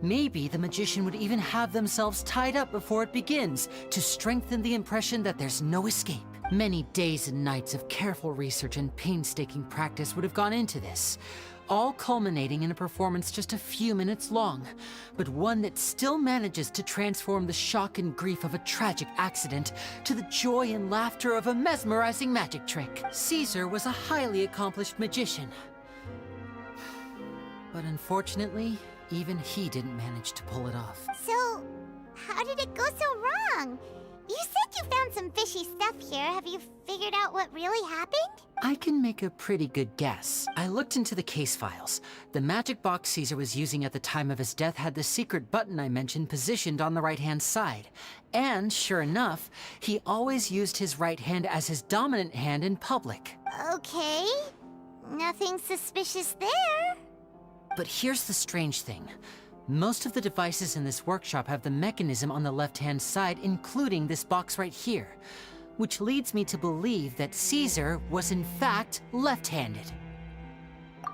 Maybe the magician would even have themselves tied up before it begins to strengthen the impression that there's no escape. Many days and nights of careful research and painstaking practice would have gone into this, all culminating in a performance just a few minutes long, but one that still manages to transform the shock and grief of a tragic accident to the joy and laughter of a mesmerizing magic trick. Caesar was a highly accomplished magician. But unfortunately, even he didn't manage to pull it off. So, how did it go so wrong? You said you found some fishy stuff here. Have you figured out what really happened? I can make a pretty good guess. I looked into the case files. The magic box Caesar was using at the time of his death had the secret button I mentioned positioned on the right-hand side. And sure enough, he always used his right hand as his dominant hand in public. Okay. Nothing suspicious there. But here's the strange thing. Most of the devices in this workshop have the mechanism on the left-hand side, including this box right here, which leads me to believe that Caesar was in fact left-handed.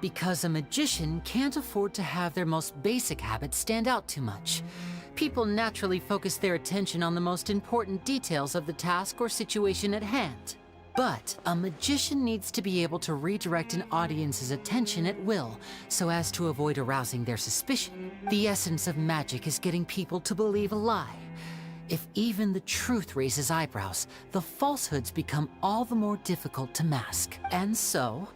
Because a magician can't afford to have their most basic habits stand out too much. People naturally focus their attention on the most important details of the task or situation at hand. But a magician needs to be able to redirect an audience's attention at will, so as to avoid arousing their suspicion. The essence of magic is getting people to believe a lie. If even the truth raises eyebrows, the falsehoods become all the more difficult to mask. And so,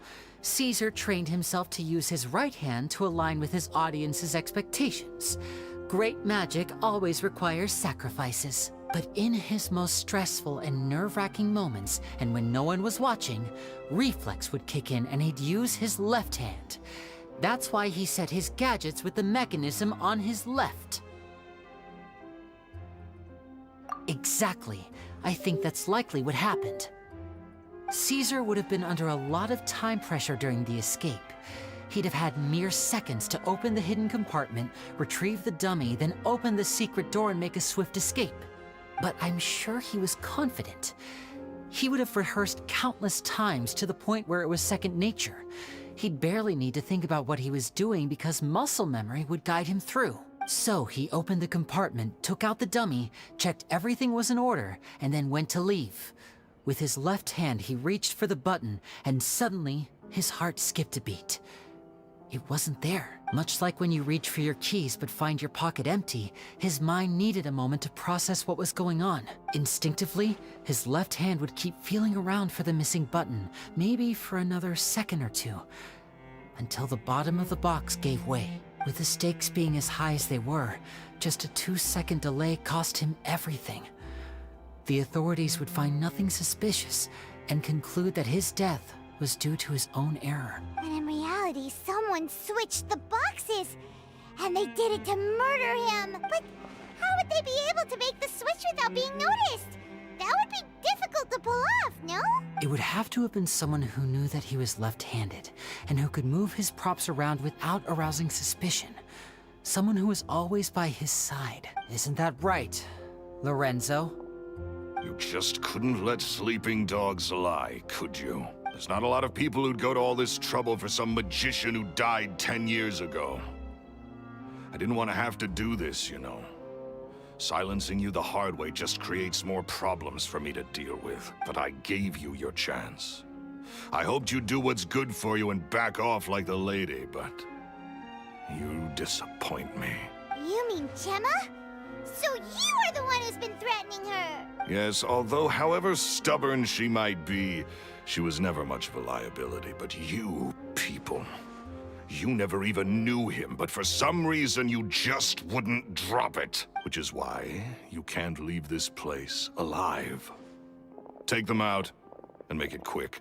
Caesar trained himself to use his right hand to align with his audience's expectations. Great magic always requires sacrifices. But in his most stressful and nerve-wracking moments, and when no one was watching, reflex would kick in and he'd use his left hand. That's why he set his gadgets with the mechanism on his left. Exactly. I think that's likely what happened. Caesar would have been under a lot of time pressure during the escape. He'd have had mere seconds to open the hidden compartment, retrieve the dummy, then open the secret door and make a swift escape. But I'm sure he was confident. He would have rehearsed countless times to the point where it was second nature. He'd barely need to think about what he was doing because muscle memory would guide him through. So he opened the compartment, took out the dummy, checked everything was in order, and then went to leave. With his left hand, he reached for the button, and suddenly, his heart skipped a beat. It wasn't there. Much like when you reach for your keys but find your pocket empty, his mind needed a moment to process what was going on. Instinctively, his left hand would keep feeling around for the missing button, maybe for another second or two, until the bottom of the box gave way. With the stakes being as high as they were, just a 2-second delay cost him everything. The authorities would find nothing suspicious and conclude that his death was due to his own error. When in reality, someone switched the boxes, and they did it to murder him. But how would they be able to make the switch without being noticed? That would be difficult to pull off, no? It would have to have been someone who knew that he was left-handed, and who could move his props around without arousing suspicion. Someone who was always by his side. Isn't that right, Lorenzo? You just couldn't let sleeping dogs lie, could you? There's not a lot of people who'd go to all this trouble for some magician who died 10 years ago. I didn't want to have to do this, you know. Silencing you the hard way just creates more problems for me to deal with. But I gave you your chance. I hoped you'd do what's good for you and back off like the lady, but you disappoint me. You mean Gemma? So you are the one who's been threatening her! Yes, although however stubborn she might be, she was never much of a liability. But you people, you never even knew him, but for some reason you just wouldn't drop it. Which is why you can't leave this place alive. Take them out, and make it quick.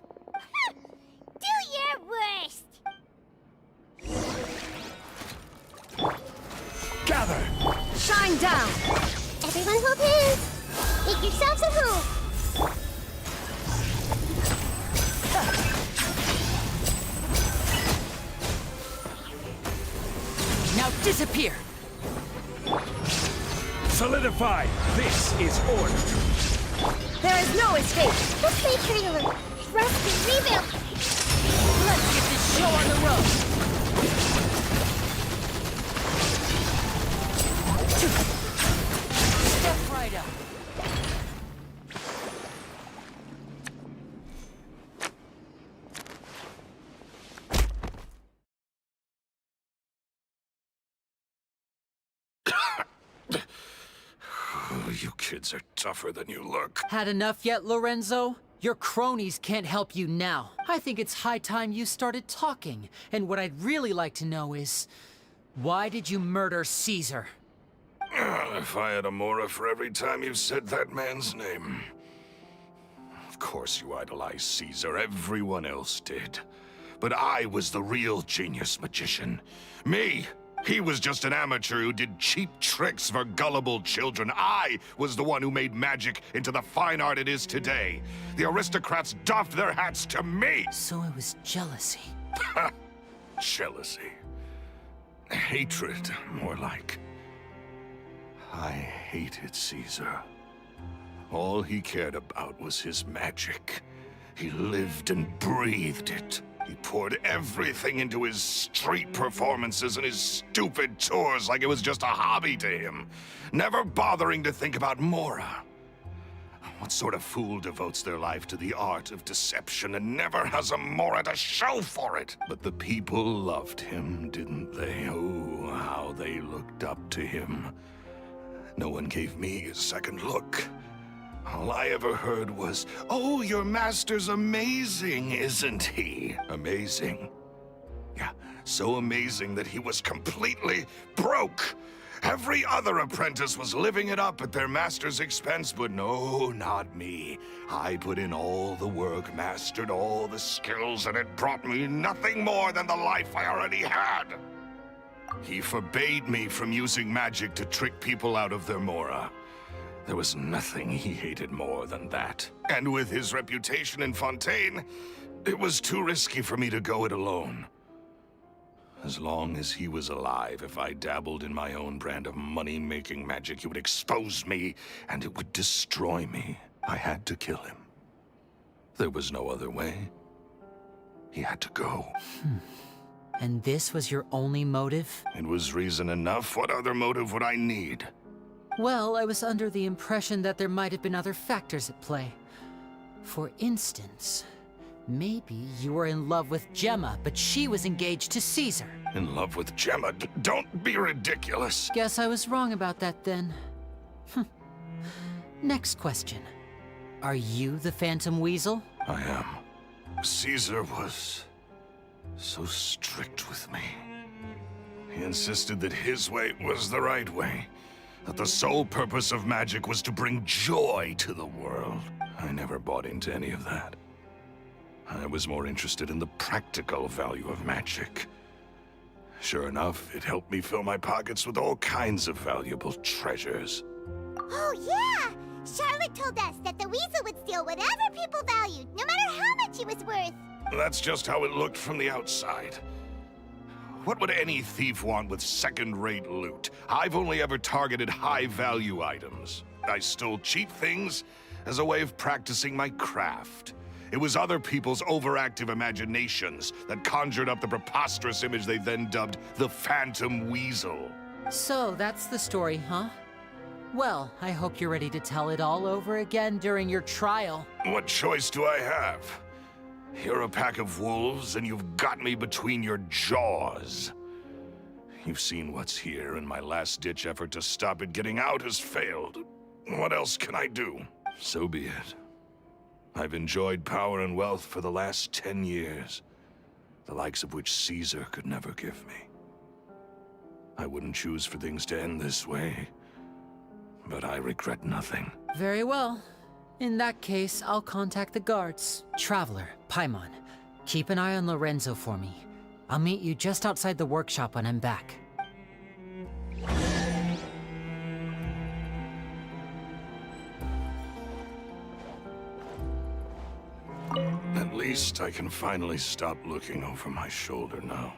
Do your worst! Gather! Shine down! Everyone hold hands! Make yourselves a move! Now disappear! Solidify! This is order! There is no escape! This may trailer! Rusty, rebuild! Let's get this show on the road! Step right up! You kids are tougher than you look. Had enough yet, Lorenzo? Your cronies can't help you now. I think it's high time you started talking. And what I'd really like to know is, why did you murder Caesar? If I had a mora for every time you said that man's name. Of course you idolized Caesar, everyone else did. But I was the real genius magician. Me! He was just an amateur who did cheap tricks for gullible children. I was the one who made magic into the fine art it is today. The aristocrats doffed their hats to me! So it was jealousy. Jealousy. hatred, more like. I hated Caesar. All he cared about was his magic. He lived and breathed it. He poured everything into his street performances and his stupid tours like it was just a hobby to him, never bothering to think about Mora. What sort of fool devotes their life to the art of deception and never has a Mora to show for it? But the people loved him, didn't they? Oh, how they looked up to him. No one gave me a second look. All I ever heard was, "Oh, your master's amazing, isn't he?" Amazing. Yeah, so amazing that he was completely broke. Every other apprentice was living it up at their master's expense, but no, not me. I put in all the work, mastered all the skills, and it brought me nothing more than the life I already had. He forbade me from using magic to trick people out of their Mora. There was nothing he hated more than that. And with his reputation in Fontaine, it was too risky for me to go it alone. As long as he was alive, if I dabbled in my own brand of money-making magic, he would expose me, and it would destroy me. I had to kill him. There was no other way. He had to go. And this was your only motive? It was reason enough. What other motive would I need? Well, I was under the impression that there might have been other factors at play. For instance, maybe you were in love with Gemma, but she was engaged to Caesar. In love with Gemma? Don't be ridiculous. Guess I was wrong about that then. Next question. Are you the Phantom Weasel? I am. Caesar was so strict with me. He insisted that his way was the right way, that the sole purpose of magic was to bring joy to the world. I never bought into any of that. I was more interested in the practical value of magic. Sure enough, it helped me fill my pockets with all kinds of valuable treasures. Oh, yeah! Charlotte told us that the weasel would steal whatever people valued, no matter how much he was worth. That's just how it looked from the outside. What would any thief want with second-rate loot? I've only ever targeted high-value items. I stole cheap things as a way of practicing my craft. It was other people's overactive imaginations that conjured up the preposterous image they then dubbed the Phantom Weasel. So, that's the story, huh? Well, I hope you're ready to tell it all over again during your trial. What choice do I have? You're a pack of wolves, and you've got me between your jaws. You've seen what's here, and my last-ditch effort to stop it getting out has failed. What else can I do? So be it. I've enjoyed power and wealth for the last 10 years, the likes of which Caesar could never give me. I wouldn't choose for things to end this way, but I regret nothing. Very well. In that case, I'll contact the guards. Traveler, Paimon, keep an eye on Lorenzo for me. I'll meet you just outside the workshop when I'm back. At least I can finally stop looking over my shoulder now.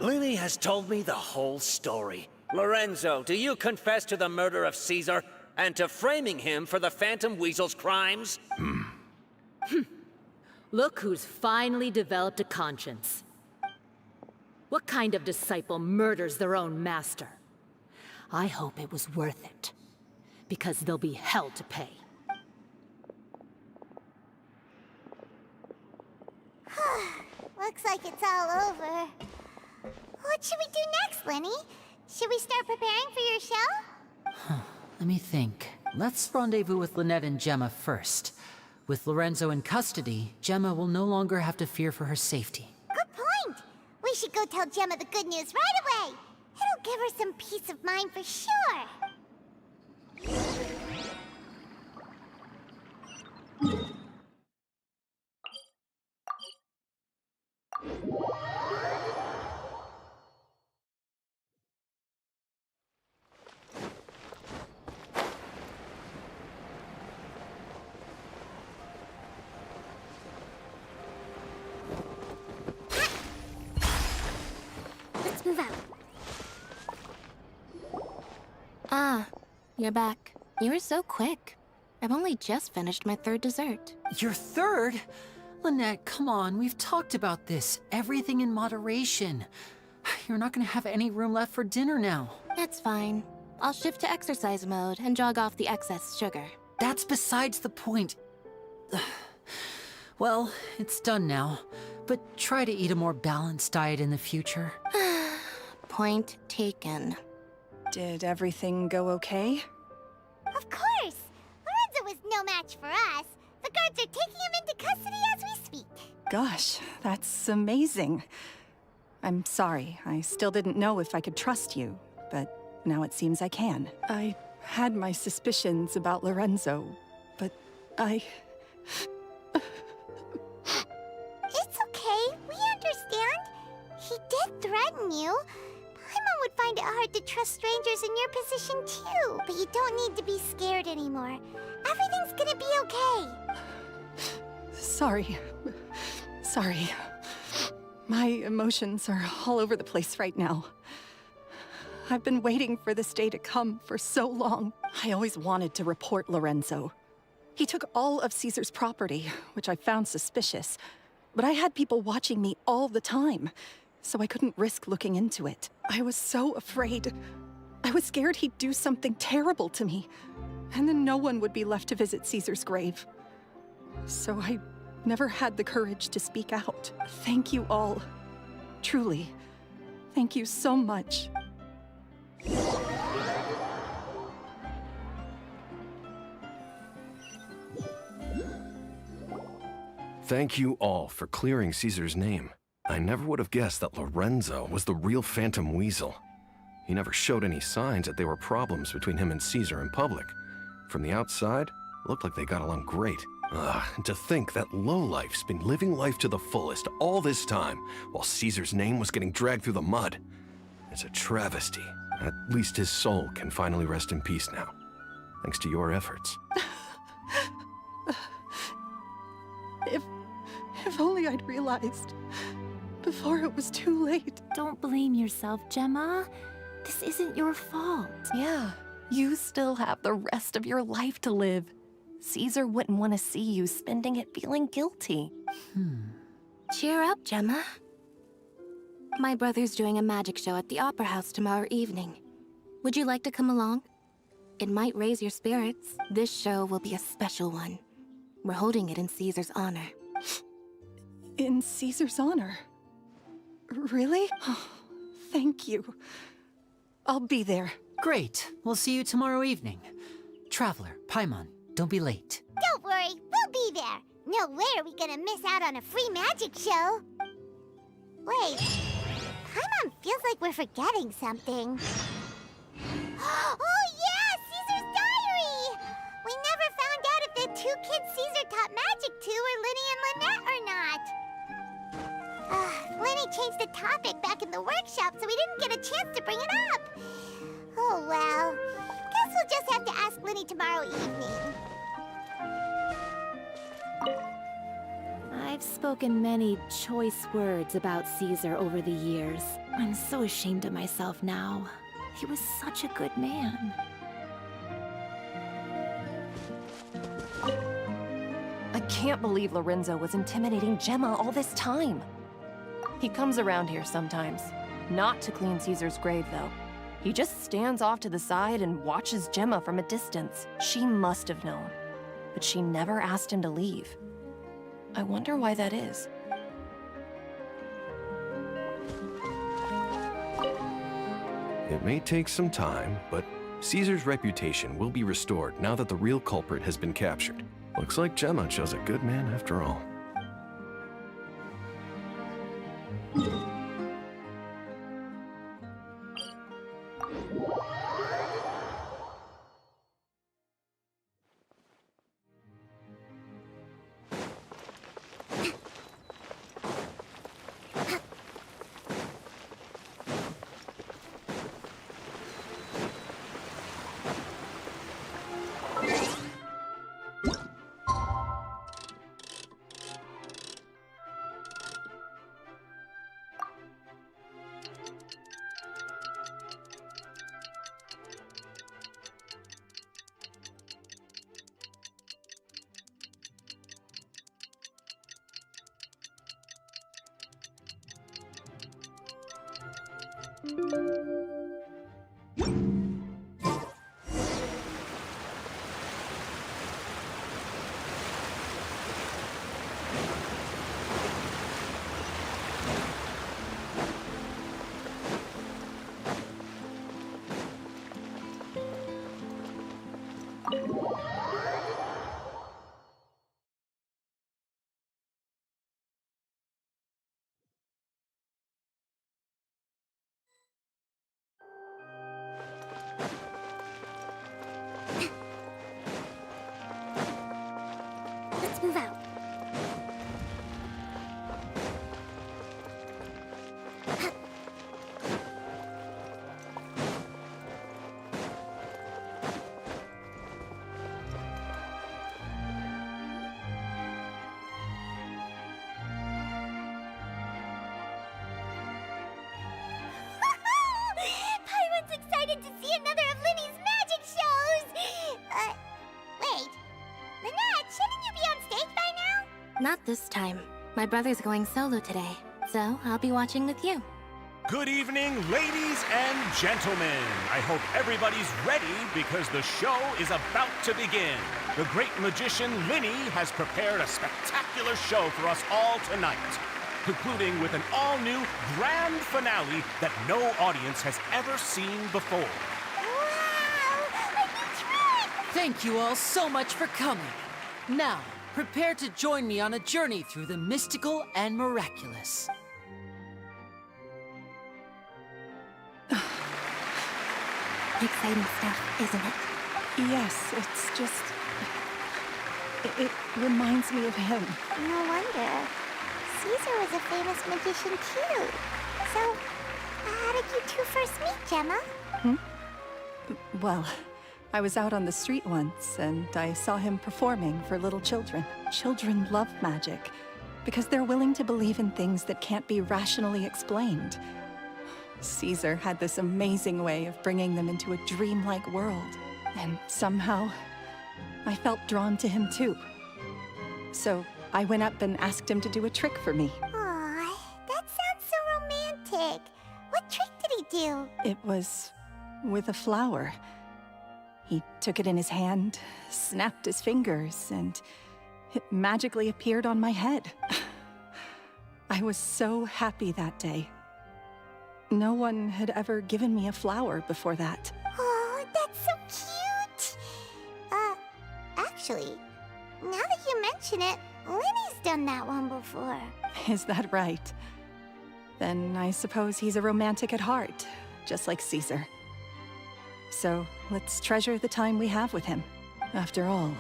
Lyney has told me the whole story. Lorenzo, do you confess to the murder of Caesar and to framing him for the Phantom Weasel's crimes? Look who's finally developed a conscience. What kind of disciple murders their own master? I hope it was worth it, because there'll be hell to pay. Looks like it's all over. What should we do next, Lyney? Should we start preparing for your show? Let me think. Let's rendezvous with Lynette and Gemma first. With Lorenzo in custody, Gemma will no longer have to fear for her safety. Good point! We should go tell Gemma the good news right away. It'll give her some peace of mind for sure. move out. Ah, you're back. You were so quick. I've only just finished my third dessert. Your third? Lynette, come on, we've talked about this. Everything in moderation. You're not gonna have any room left for dinner now. It's fine. I'll shift to exercise mode and jog off the excess sugar. That's besides the point. Well, it's done now, but try to eat a more balanced diet in the future. Point taken. Did everything go okay? Of course! Lorenzo was no match for us. The guards are taking him into custody as we speak. Gosh, that's amazing. I'm sorry, I still didn't know if I could trust you, but now it seems I can. I had my suspicions about Lorenzo, but It's okay, we understand. He did threaten you. Paimon would find it hard to trust strangers in your position too. But you don't need to be scared anymore. Everything's gonna be okay. Sorry. My emotions are all over the place right now. I've been waiting for this day to come for so long. I always wanted to report Lorenzo. He took all of Caesar's property, which I found suspicious. But I had people watching me all the time, so I couldn't risk looking into it. I was so afraid. I was scared he'd do something terrible to me, and then no one would be left to visit Caesar's grave. So I never had the courage to speak out. Thank you all. Truly. Thank you so much. Thank you all for clearing Caesar's name. I never would have guessed that Lorenzo was the real Phantom Weasel. He never showed any signs that there were problems between him and Caesar in public. From the outside, it looked like they got along great. And to think that lowlife's been living life to the fullest all this time, while Caesar's name was getting dragged through the mud. It's a travesty. At least his soul can finally rest in peace now, thanks to your efforts. If only I'd realized before it was too late. Don't blame yourself, Gemma. This isn't your fault. Yeah, you still have the rest of your life to live. Caesar wouldn't want to see you spending it feeling guilty. Cheer up, Gemma. My brother's doing a magic show at the Opera House tomorrow evening. Would you like to come along? It might raise your spirits. This show will be a special one. We're holding it in Caesar's honor. In Caesar's honor? Really? Oh, thank you. I'll be there. Great. We'll see you tomorrow evening. Traveler, Paimon, don't be late. Don't worry, we'll be there. No way are we gonna miss out on a free magic show. Wait, Paimon feels like we're forgetting something. Oh yeah, Caesar's diary! We never found out if the two kids Caesar taught magic to were Lyney and Lynette or not. Lyney changed the topic back in the workshop, so we didn't get a chance to bring it up. Oh well, guess we'll just have to ask Lyney tomorrow evening. I've spoken many choice words about Caesar over the years. I'm so ashamed of myself now. He was such a good man. I can't believe Lorenzo was intimidating Gemma all this time. He comes around here sometimes. Not to clean Caesar's grave, though. He just stands off to the side and watches Gemma from a distance. She must have known, but she never asked him to leave. I wonder why that is. It may take some time, but Caesar's reputation will be restored now that the real culprit has been captured. Looks like Gemma chose a good man after all. Let's move out. Pyron's excited to see another of Lyney's magic shows! Wait. Lynette, shouldn't you be on stage by now? Not this time. My brother's going solo today, so I'll be watching with you. Good evening, ladies and gentlemen. I hope everybody's ready because the show is about to begin. The great magician Lyney has prepared a spectacular show for us all tonight, concluding with an all-new grand finale that no audience has ever seen before. Thank you all so much for coming. Now, prepare to join me on a journey through the mystical and miraculous. Exciting stuff, isn't it? Yes, it's just... It reminds me of him. No wonder. Caesar was a famous magician too. So, how did you two first meet, Gemma? Well, I was out on the street once, and I saw him performing for little children. Children love magic, because they're willing to believe in things that can't be rationally explained. Caesar had this amazing way of bringing them into a dreamlike world, and somehow, I felt drawn to him too. So, I went up and asked him to do a trick for me. Aw, that sounds so romantic. What trick did he do? It was with a flower. He took it in his hand, snapped his fingers, and it magically appeared on my head. I was so happy that day. No one had ever given me a flower before that. Oh, that's so cute! Actually, now that you mention it, Lyney's done that one before. Is that right? Then I suppose he's a romantic at heart, just like Caesar. So let's treasure the time we have with him. After all,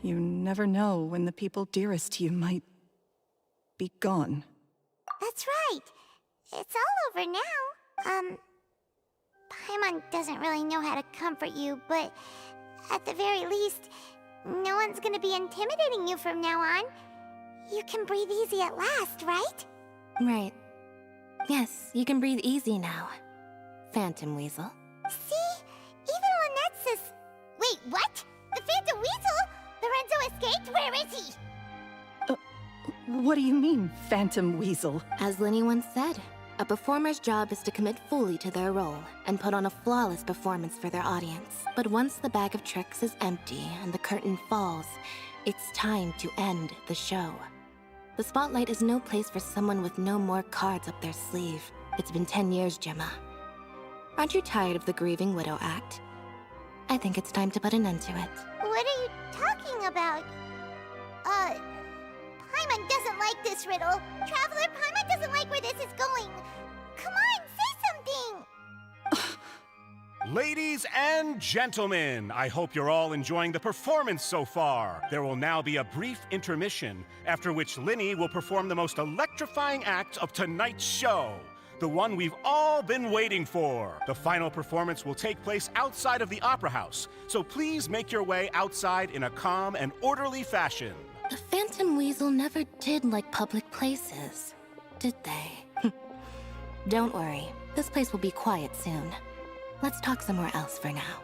you never know when the people dearest to you might be gone. That's right. It's all over now. Paimon doesn't really know how to comfort you, but at the very least, no one's gonna be intimidating you from now on. You can breathe easy at last, right? Right. Yes, you can breathe easy now, Phantom Weasel. See? Even Lynette says... Wait, what? The Phantom Weasel? Lorenzo escaped? Where is he? What do you mean, Phantom Weasel? As Lyney once said, a performer's job is to commit fully to their role and put on a flawless performance for their audience. But once the bag of tricks is empty and the curtain falls, it's time to end the show. The spotlight is no place for someone with no more cards up their sleeve. It's been 10 years, Gemma. Aren't you tired of the grieving widow act? I think it's time to put an end to it. What are you talking about? Paimon doesn't like this riddle. Traveler, Paimon doesn't like where this is going. Come on, say something! Ladies and gentlemen, I hope you're all enjoying the performance so far. There will now be a brief intermission, after which Lyney will perform the most electrifying act of tonight's show. The one we've all been waiting for. The final performance will take place outside of the Opera House, so please make your way outside in a calm and orderly fashion. The Phantom Weasel never did like public places, did they? Don't worry, this place will be quiet soon. Let's talk somewhere else for now.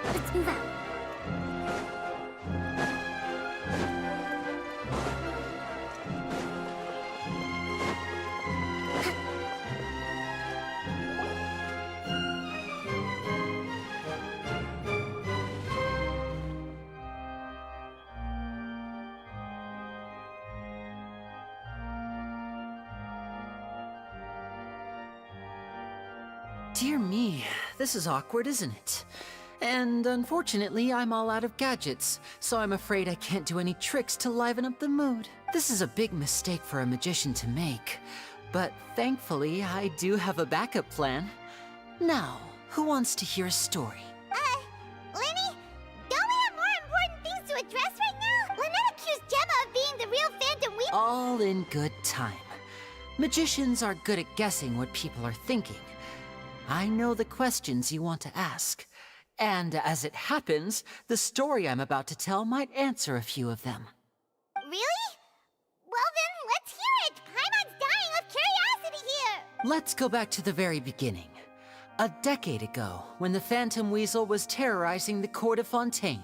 Let's move out. Dear me, this is awkward, isn't it? And unfortunately, I'm all out of gadgets, so I'm afraid I can't do any tricks to liven up the mood. This is a big mistake for a magician to make, but thankfully, I do have a backup plan. Now, who wants to hear a story? Lyney, don't we have more important things to address right now? Lynette accused Gemma of being the real Phantom Weasel. All in good time. Magicians are good at guessing what people are thinking. I know the questions you want to ask. And as it happens, the story I'm about to tell might answer a few of them. Really? Well then, let's hear it! Paimon's dying of curiosity here! Let's go back to the very beginning. A decade ago, when the Phantom Weasel was terrorizing the court of Fontaine.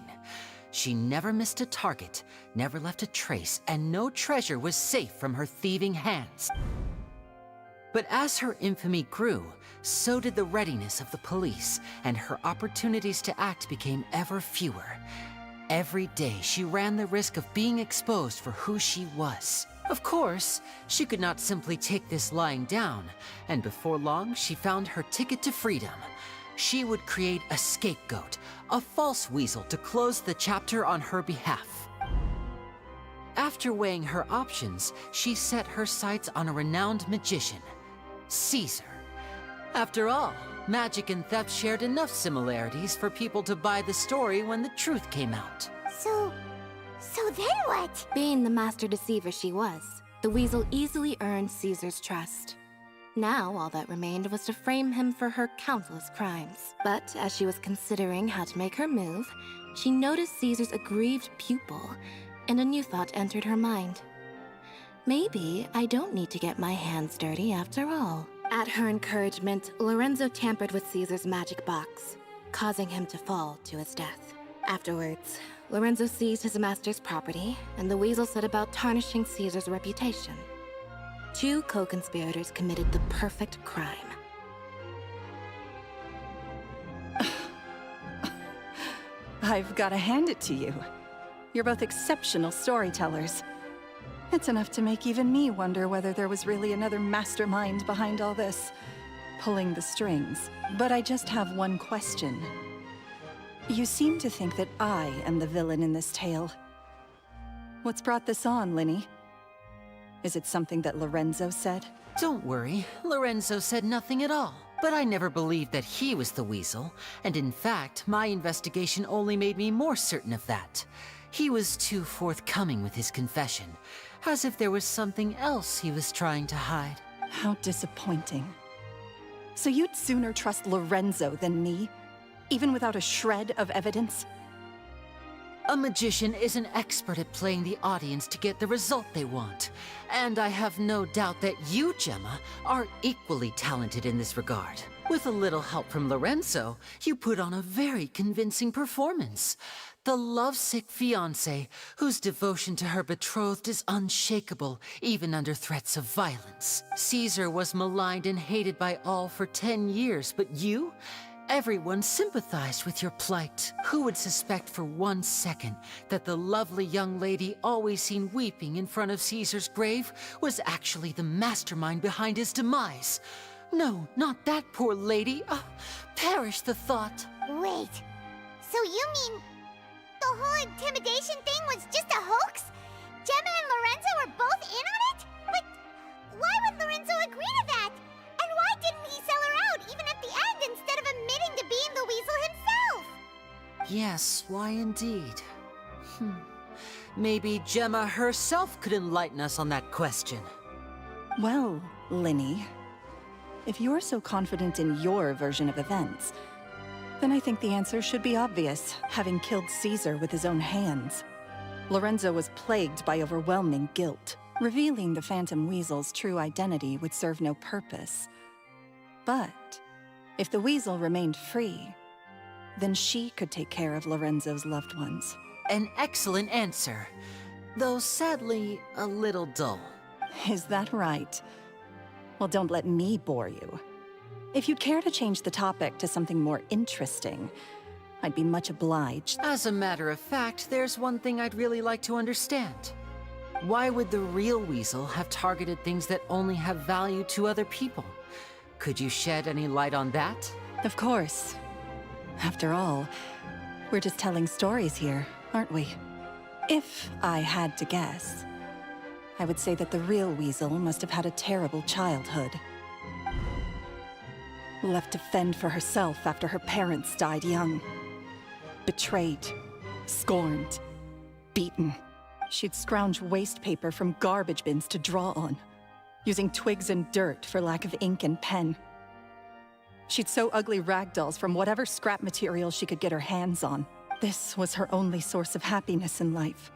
She never missed a target, never left a trace, and no treasure was safe from her thieving hands. But as her infamy grew, so did the readiness of the police, and her opportunities to act became ever fewer. Every day, she ran the risk of being exposed for who she was. Of course, she could not simply take this lying down, and before long, she found her ticket to freedom. She would create a scapegoat, a false weasel to close the chapter on her behalf. After weighing her options, she set her sights on a renowned magician, Caesar. After all, magic and theft shared enough similarities for people to buy the story when the truth came out. So then what? Being the master deceiver she was, the weasel easily earned Caesar's trust. Now, all that remained was to frame him for her countless crimes. But as she was considering how to make her move, she noticed Caesar's aggrieved pupil, and a new thought entered her mind. Maybe I don't need to get my hands dirty after all. At her encouragement, Lorenzo tampered with Caesar's magic box, causing him to fall to his death. Afterwards, Lorenzo seized his master's property, and the weasel set about tarnishing Caesar's reputation. Two co-conspirators committed the perfect crime. I've got to hand it to you. You're both exceptional storytellers. It's enough to make even me wonder whether there was really another mastermind behind all this, pulling the strings. But I just have one question. You seem to think that I am the villain in this tale. What's brought this on, Lyney? Is it something that Lorenzo said? Don't worry, Lorenzo said nothing at all. But I never believed that he was the weasel, and in fact, my investigation only made me more certain of that. He was too forthcoming with his confession, as if there was something else he was trying to hide. How disappointing. So you'd sooner trust Lorenzo than me, even without a shred of evidence? A magician is an expert at playing the audience to get the result they want. And I have no doubt that you, Gemma, are equally talented in this regard. With a little help from Lorenzo, you put on a very convincing performance. The lovesick fiancé, whose devotion to her betrothed is unshakable, even under threats of violence. Caesar was maligned and hated by all for 10 years, but you? Everyone sympathized with your plight. Who would suspect for 1 second that the lovely young lady always seen weeping in front of Caesar's grave was actually the mastermind behind his demise? No, not that poor lady. Perish the thought. Wait, so you mean the whole intimidation thing was just a hoax? Gemma and Lorenzo were both in on it? But why would Lorenzo agree to that? And why didn't he sell her out even at the end instead of admitting to being the weasel himself? Yes, why indeed? Maybe Gemma herself could enlighten us on that question. Well, Lyney, if you're so confident in your version of events, then I think the answer should be obvious, having killed Caesar with his own hands. Lorenzo was plagued by overwhelming guilt. Revealing the Phantom Weasel's true identity would serve no purpose. But if the weasel remained free, then she could take care of Lorenzo's loved ones. An excellent answer, though sadly a little dull. Is that right? Well, don't let me bore you. If you'd care to change the topic to something more interesting, I'd be much obliged. As a matter of fact, there's one thing I'd really like to understand. Why would the real weasel have targeted things that only have value to other people? Could you shed any light on that? Of course. After all, we're just telling stories here, aren't we? If I had to guess, I would say that the real Weasel must have had a terrible childhood. Left to fend for herself after her parents died young. Betrayed, scorned, beaten. She'd scrounge waste paper from garbage bins to draw on, using twigs and dirt for lack of ink and pen. She'd sew ugly rag dolls from whatever scrap material she could get her hands on. This was her only source of happiness in life.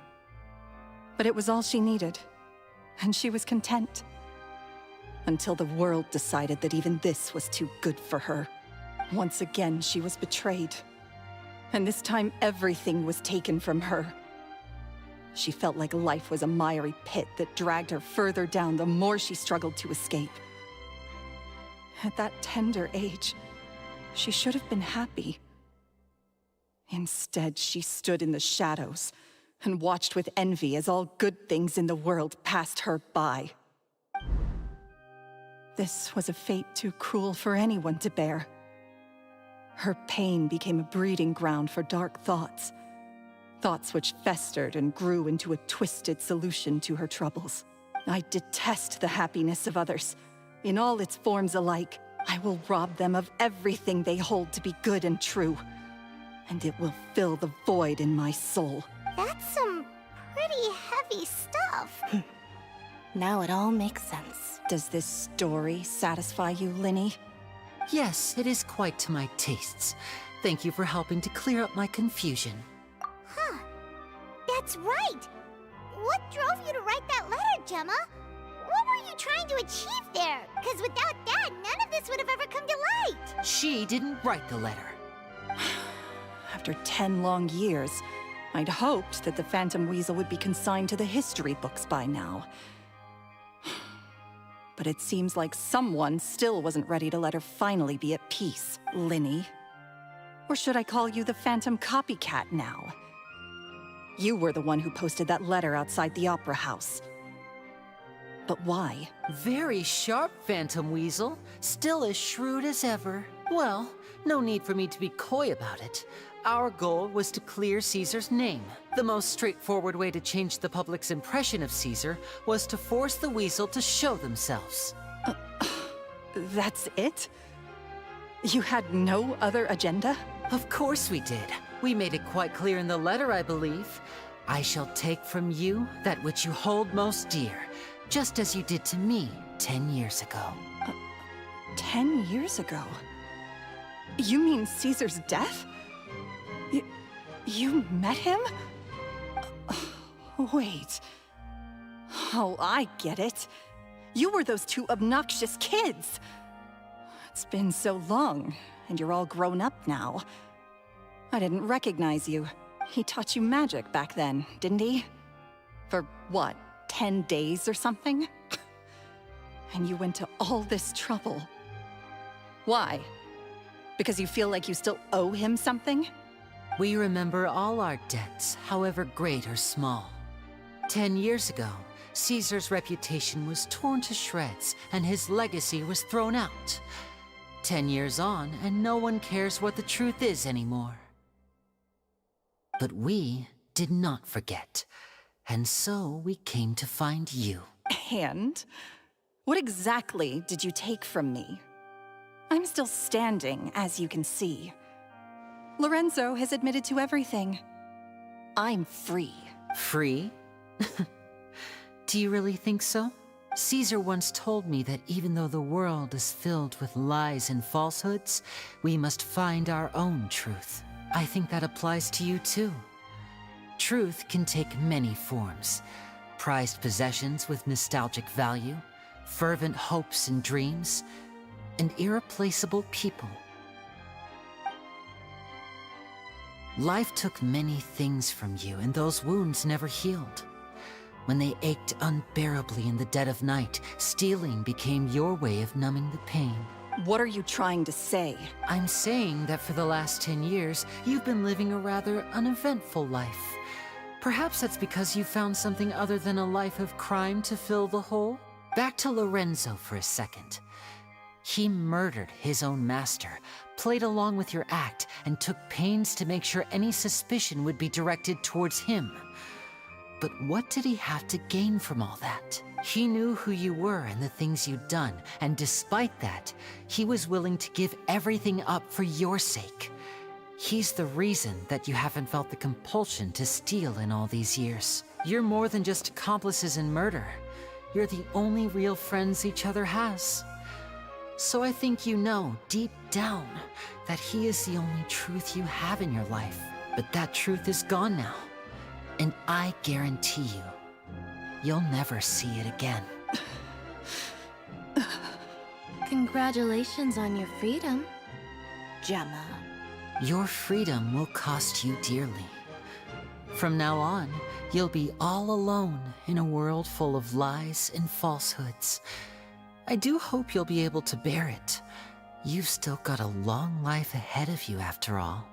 But it was all she needed, and she was content. Until the world decided that even this was too good for her. Once again, she was betrayed. And this time, everything was taken from her. She felt like life was a miry pit that dragged her further down the more she struggled to escape. At that tender age, she should have been happy. Instead, she stood in the shadows and watched with envy as all good things in the world passed her by. This was a fate too cruel for anyone to bear. Her pain became a breeding ground for dark thoughts. Thoughts which festered and grew into a twisted solution to her troubles. I detest the happiness of others. In all its forms alike, I will rob them of everything they hold to be good and true. And it will fill the void in my soul. That's some pretty heavy stuff. Now it all makes sense. Does this story satisfy you, Lyney? Yes, it is quite to my tastes. Thank you for helping to clear up my confusion. Huh. That's right. What drove you to write that letter, Gemma? What were you trying to achieve there? Because without that, none of this would have ever come to light. She didn't write the letter. After 10 long years, I'd hoped that the Phantom Weasel would be consigned to the history books by now. But it seems like someone still wasn't ready to let her finally be at peace, Lyney. Or should I call you the Phantom Copycat now? You were the one who posted that letter outside the Opera House. But why? Very sharp, Phantom Weasel. Still as shrewd as ever. Well, no need for me to be coy about it. Our goal was to clear Caesar's name. The most straightforward way to change the public's impression of Caesar was to force the Weasel to show themselves. That's it? You had no other agenda? Of course we did. We made it quite clear in the letter, I believe. I shall take from you that which you hold most dear, just as you did to me 10 years ago. 10 years ago? You mean Caesar's death? You met him? Wait. Oh, I get it. You were those two obnoxious kids. It's been so long, and you're all grown up now. I didn't recognize you. He taught you magic back then, didn't he? For what, 10 days or something? And you went to all this trouble. Why? Because you feel like you still owe him something? We remember all our debts, however great or small. 10 years ago, Caesar's reputation was torn to shreds, and his legacy was thrown out. 10 years on, and no one cares what the truth is anymore. But we did not forget, and so we came to find you. And? What exactly did you take from me? I'm still standing, as you can see. Lorenzo has admitted to everything. I'm free. Free? Do you really think so? Caesar once told me that even though the world is filled with lies and falsehoods, we must find our own truth. I think that applies to you too. Truth can take many forms. Prized possessions with nostalgic value, fervent hopes and dreams, and irreplaceable people. Life took many things from you, and those wounds never healed. When they ached unbearably in the dead of night, stealing became your way of numbing the pain. What are you trying to say? I'm saying that for the last 10 years, you've been living a rather uneventful life. Perhaps that's because you found something other than a life of crime to fill the hole? Back to Lorenzo for a second. He murdered his own master, played along with your act, and took pains to make sure any suspicion would be directed towards him. But what did he have to gain from all that? He knew who you were and the things you'd done, and despite that, he was willing to give everything up for your sake. He's the reason that you haven't felt the compulsion to steal in all these years. You're more than just accomplices in murder. You're the only real friends each other has. So I think you know, deep down, that he is the only truth you have in your life. But that truth is gone now. And I guarantee you, you'll never see it again. Congratulations on your freedom, Gemma. Your freedom will cost you dearly. From now on, you'll be all alone in a world full of lies and falsehoods. I do hope you'll be able to bear it. You've still got a long life ahead of you after all.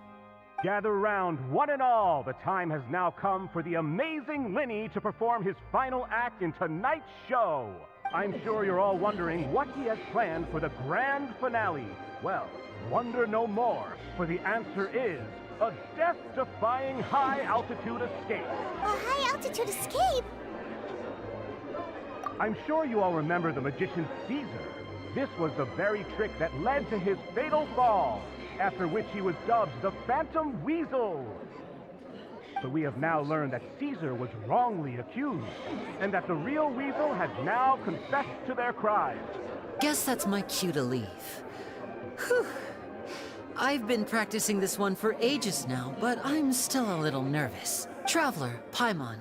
Gather round, one and all. The time has now come for the amazing Lyney to perform his final act in tonight's show. I'm sure you're all wondering what he has planned for the grand finale. Well, wonder no more, for the answer is a death-defying high-altitude escape. A high-altitude escape? I'm sure you all remember the magician Caesar. This was the very trick that led to his fatal fall, after which he was dubbed the Phantom Weasel. But we have now learned that Caesar was wrongly accused, and that the real Weasel has now confessed to their crimes. Guess that's my cue to leave. Whew. I've been practicing this one for ages now, but I'm still a little nervous. Traveler, Paimon,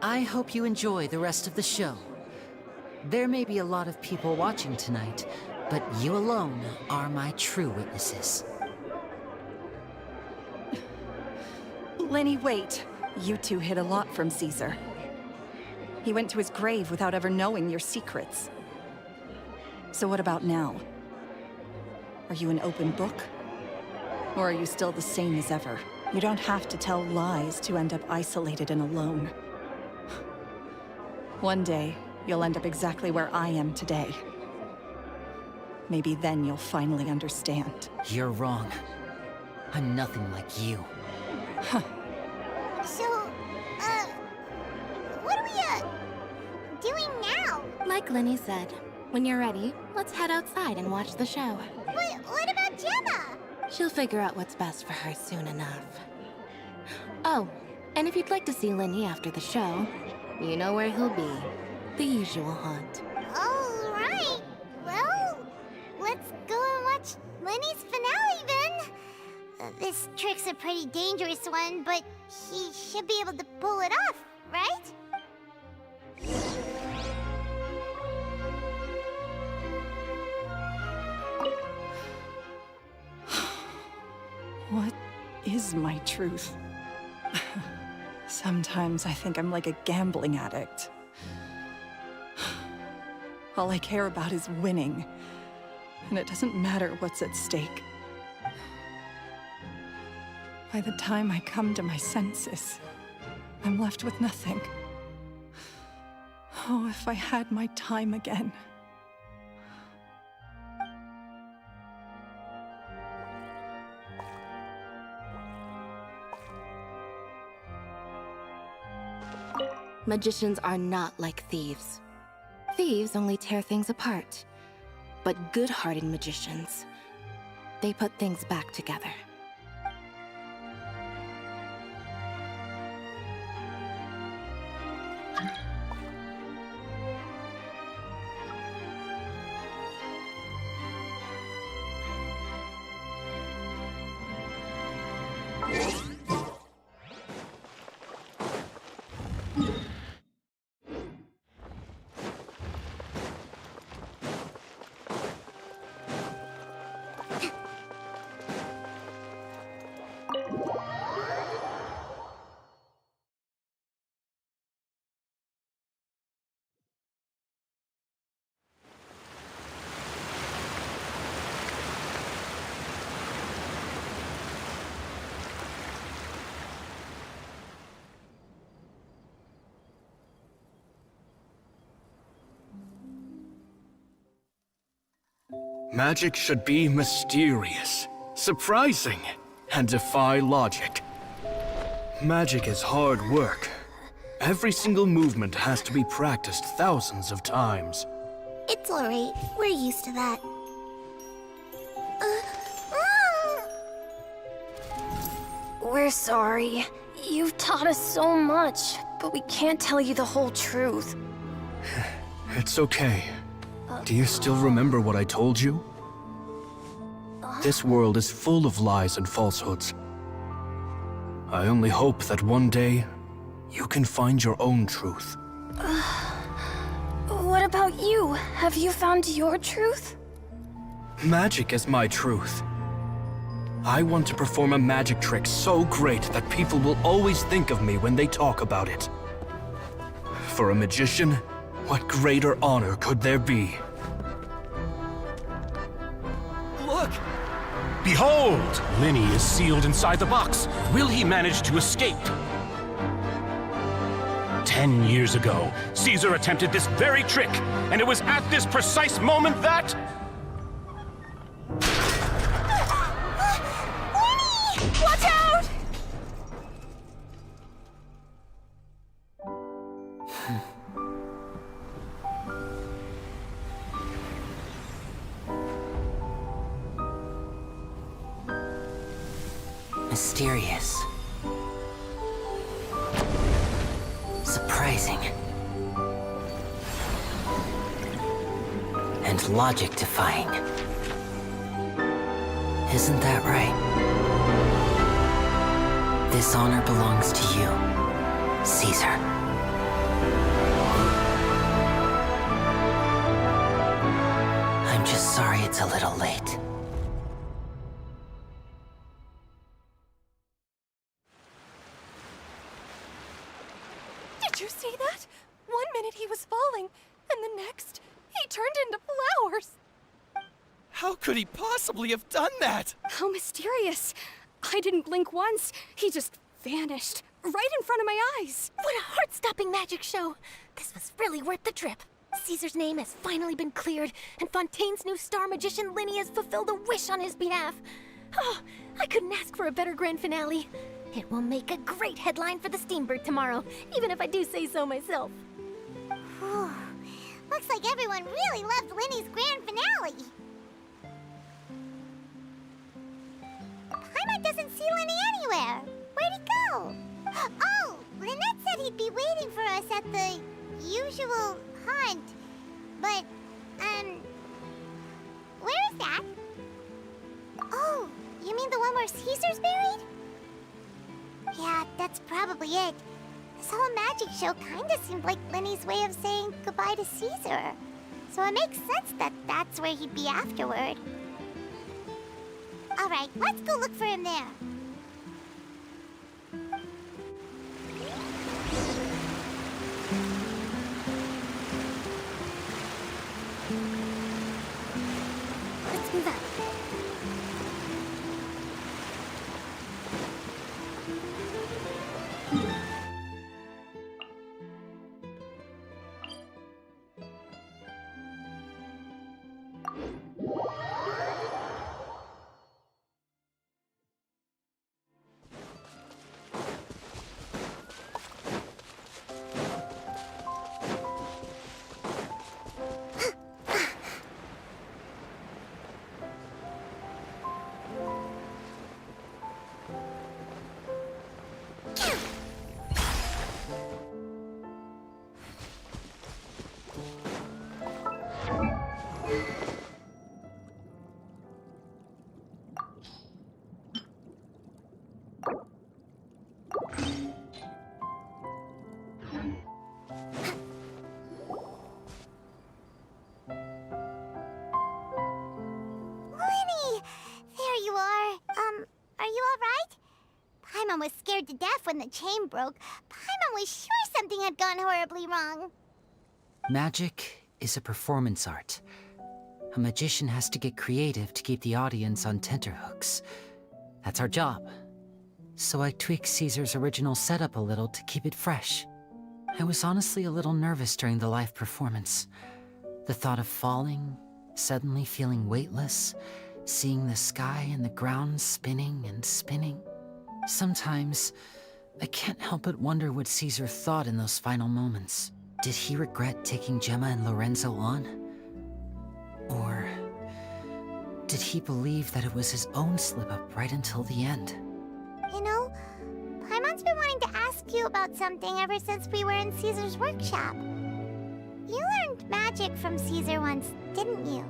I hope you enjoy the rest of the show. There may be a lot of people watching tonight, but you alone are my true witnesses. Lyney, wait. You two hid a lot from Caesar. He went to his grave without ever knowing your secrets. So what about now? Are you an open book? Or are you still the same as ever? You don't have to tell lies to end up isolated and alone. One day, you'll end up exactly where I am today. Maybe then you'll finally understand. You're wrong. I'm nothing like you. So, what are we, doing now? Like Lyney said, when you're ready, let's head outside and watch the show. But what about Gemma? She'll figure out what's best for her soon enough. Oh, and if you'd like to see Lyney after the show, you know where he'll be. The usual haunt. All right. Well, let's go and watch Lyney's finale then. This trick's a pretty dangerous one, but he should be able to pull it off, right? What is my truth? Sometimes I think I'm like a gambling addict. All I care about is winning, and it doesn't matter what's at stake. By the time I come to my senses, I'm left with nothing. Oh, if I had my time again. Magicians are not like thieves. Thieves only tear things apart. But good-hearted magicians, they put things back together. Magic should be mysterious, surprising, and defy logic. Magic is hard work. Every single movement has to be practiced thousands of times. It's alright. We're used to that. We're sorry. You've taught us so much, but we can't tell you the whole truth. It's okay. Do you still remember what I told you? This world is full of lies and falsehoods. I only hope that one day, you can find your own truth. What about you? Have you found your truth? Magic is my truth. I want to perform a magic trick so great that people will always think of me when they talk about it. For a magician, what greater honor could there be? Look! Behold! Lyney is sealed inside the box. Will he manage to escape? 10 years ago, Caesar attempted this very trick, and it was at this precise moment that... Watch out! Mysterious. Surprising. And logic-defying. Isn't that right? This honor belongs to you, Caesar. I'm just sorry it's a little late. Did you see that? 1 minute he was falling, and the next, he turned into flowers. How could he possibly have done that? How mysterious. I didn't blink once. He just vanished, right in front of my eyes. What a heart-stopping magic show! This was really worth the trip. Caesar's name has finally been cleared, and Fontaine's new star magician Lyney has fulfilled a wish on his behalf. Oh, I couldn't ask for a better grand finale. It will make a great headline for the Steambird tomorrow, even if I do say so myself. Whew. Looks like everyone really loved Lyney's grand finale. Paimon doesn't see Lyney anywhere. Where'd he go? Oh, Lynette said he'd be waiting for us at the usual hunt. But, where is that? Oh, you mean the one where Caesar's buried? Yeah, that's probably it. This whole magic show kinda seemed like Lyney's way of saying goodbye to Caesar. So it makes sense that that's where he'd be afterward. Alright, let's go look for him there. Let's move out. Paimon was scared to death when the chain broke. Paimon was sure something had gone horribly wrong. Magic is a performance art. A magician has to get creative to keep the audience on tenterhooks. That's our job. So I tweaked Caesar's original setup a little to keep it fresh. I was honestly a little nervous during the live performance. The thought of falling, suddenly feeling weightless, seeing the sky and the ground spinning and spinning. Sometimes, I can't help but wonder what Caesar thought in those final moments. Did he regret taking Gemma and Lorenzo on? Or did he believe that it was his own slip-up right until the end? You know, Paimon's been wanting to ask you about something ever since we were in Caesar's workshop. You learned magic from Caesar once, didn't you?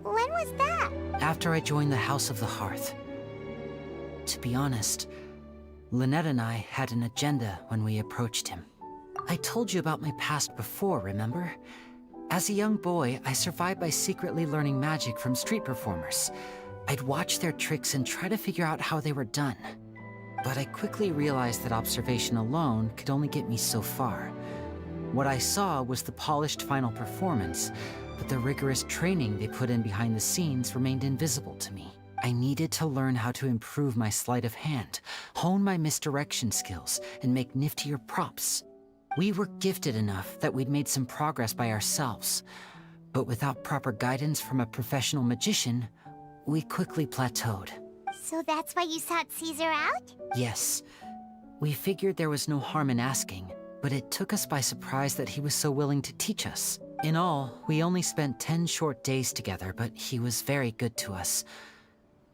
When was that? After I joined the House of the Hearth. To be honest, Lynette and I had an agenda when we approached him. I told you about my past before, remember? As a young boy, I survived by secretly learning magic from street performers. I'd watch their tricks and try to figure out how they were done. But I quickly realized that observation alone could only get me so far. What I saw was the polished final performance, but the rigorous training they put in behind the scenes remained invisible to me. I needed to learn how to improve my sleight of hand, hone my misdirection skills, and make niftier props. We were gifted enough that we'd made some progress by ourselves, but without proper guidance from a professional magician, we quickly plateaued. So that's why you sought Caesar out? Yes. We figured there was no harm in asking, but it took us by surprise that he was so willing to teach us. In all, we only spent 10 short days together, but he was very good to us.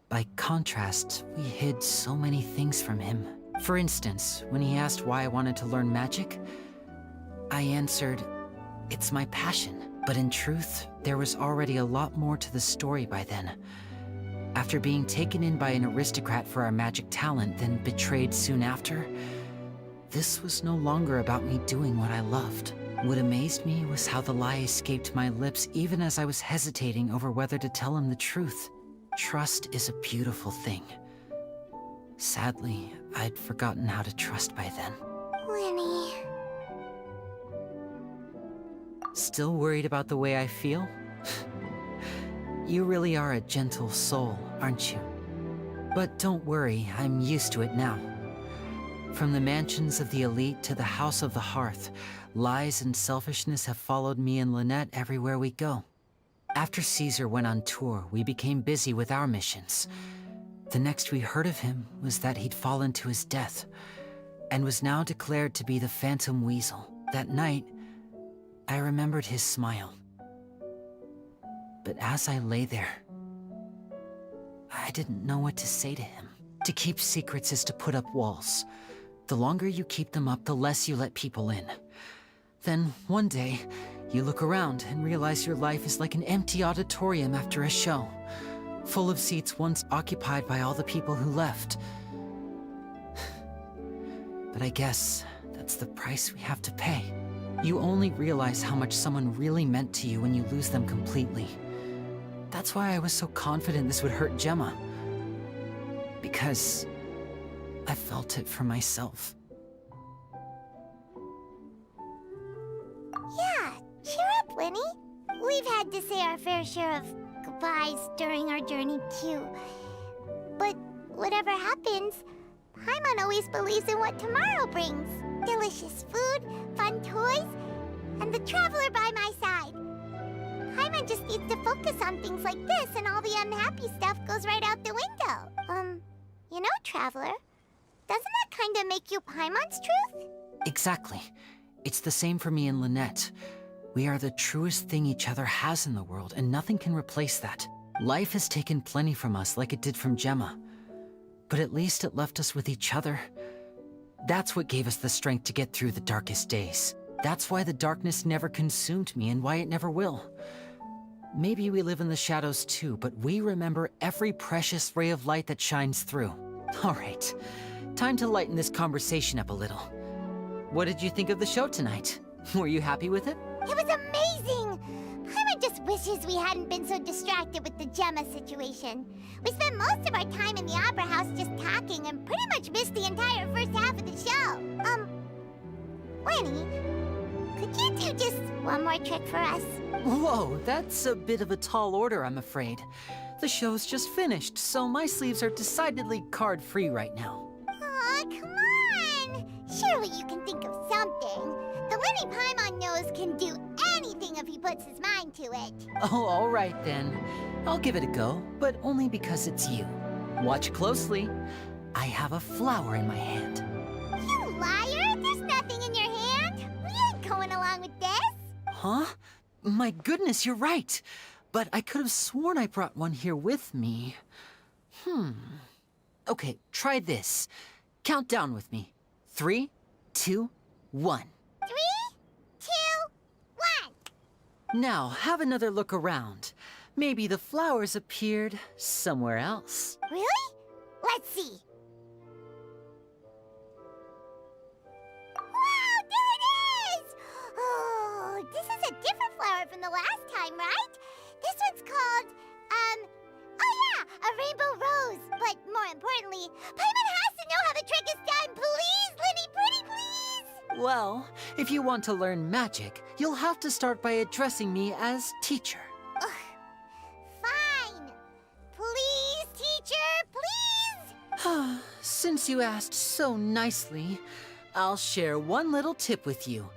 By contrast, we hid so many things from him. For instance, when he asked why I wanted to learn magic, I answered, "It's my passion." But in truth, there was already a lot more to the story by then. After being taken in by an aristocrat for our magic talent, then betrayed soon after, this was no longer about me doing what I loved. What amazed me was how the lie escaped my lips even as I was hesitating over whether to tell him the truth. Trust is a beautiful thing. Sadly, I'd forgotten how to trust by then. Lyney. Still worried about the way I feel? You really are a gentle soul, aren't you? But don't worry, I'm used to it now. From the mansions of the elite to the House of the Hearth, lies and selfishness have followed me and Lynette everywhere we go. After Caesar went on tour, we became busy with our missions. The next we heard of him was that he'd fallen to his death, and was now declared to be the Phantom Weasel. That night, I remembered his smile. But as I lay there, I didn't know what to say to him. To keep secrets is to put up walls. The longer you keep them up, the less you let people in. Then, one day, you look around and realize your life is like an empty auditorium after a show, full of seats once occupied by all the people who left. But I guess that's the price we have to pay. You only realize how much someone really meant to you when you lose them completely. That's why I was so confident this would hurt Gemma. Because I felt it for myself. Yeah, cheer up, Lyney. We've had to say our fair share of goodbyes during our journey, too. But whatever happens, Paimon always believes in what tomorrow brings. Delicious food, fun toys, and the Traveler by my side. Paimon just needs to focus on things like this, and all the unhappy stuff goes right out the window. You know, Traveler, doesn't that kind of make you Paimon's truth? Exactly. It's the same for me and Lynette. We are the truest thing each other has in the world, and nothing can replace that. Life has taken plenty from us, like it did from Gemma. But at least it left us with each other. That's what gave us the strength to get through the darkest days. That's why the darkness never consumed me, and why it never will. Maybe we live in the shadows too, but we remember every precious ray of light that shines through. All right, time to lighten this conversation up a little. What did you think of the show tonight? Were you happy with it? It was amazing! Paimon just wishes we hadn't been so distracted with the Gemma situation. We spent most of our time in the Opera House just talking and pretty much missed the entire first half of the show. Lyney, could you do just one more trick for us? Whoa, that's a bit of a tall order, I'm afraid. The show's just finished, so my sleeves are decidedly card-free right now. Aw, come on! Surely you can think of something. The Lyney Paimon knows can do anything if he puts puts his mind to it. Oh, all right then. I'll give it a go, but only because it's you. Watch closely. I have a flower in my hand. You liar! There's nothing in your hand. We ain't going along with this. Huh? My goodness, you're right. But I could have sworn I brought one here with me. Okay, try this. Count down with me. 3, 2, 1. 3, 2, 1. Now, have another look around. Maybe the flowers appeared somewhere else. Really? Let's see. Wow, there it is! Oh, this is a different flower from the last time, right? This one's called, oh yeah, a rainbow rose. But more importantly, Paimon has to know how the trick is done. Please, Lyney, pretty please! Well, if you want to learn magic, you'll have to start by addressing me as teacher. Fine. Please, teacher, please! Since you asked so nicely, I'll share one little tip with you.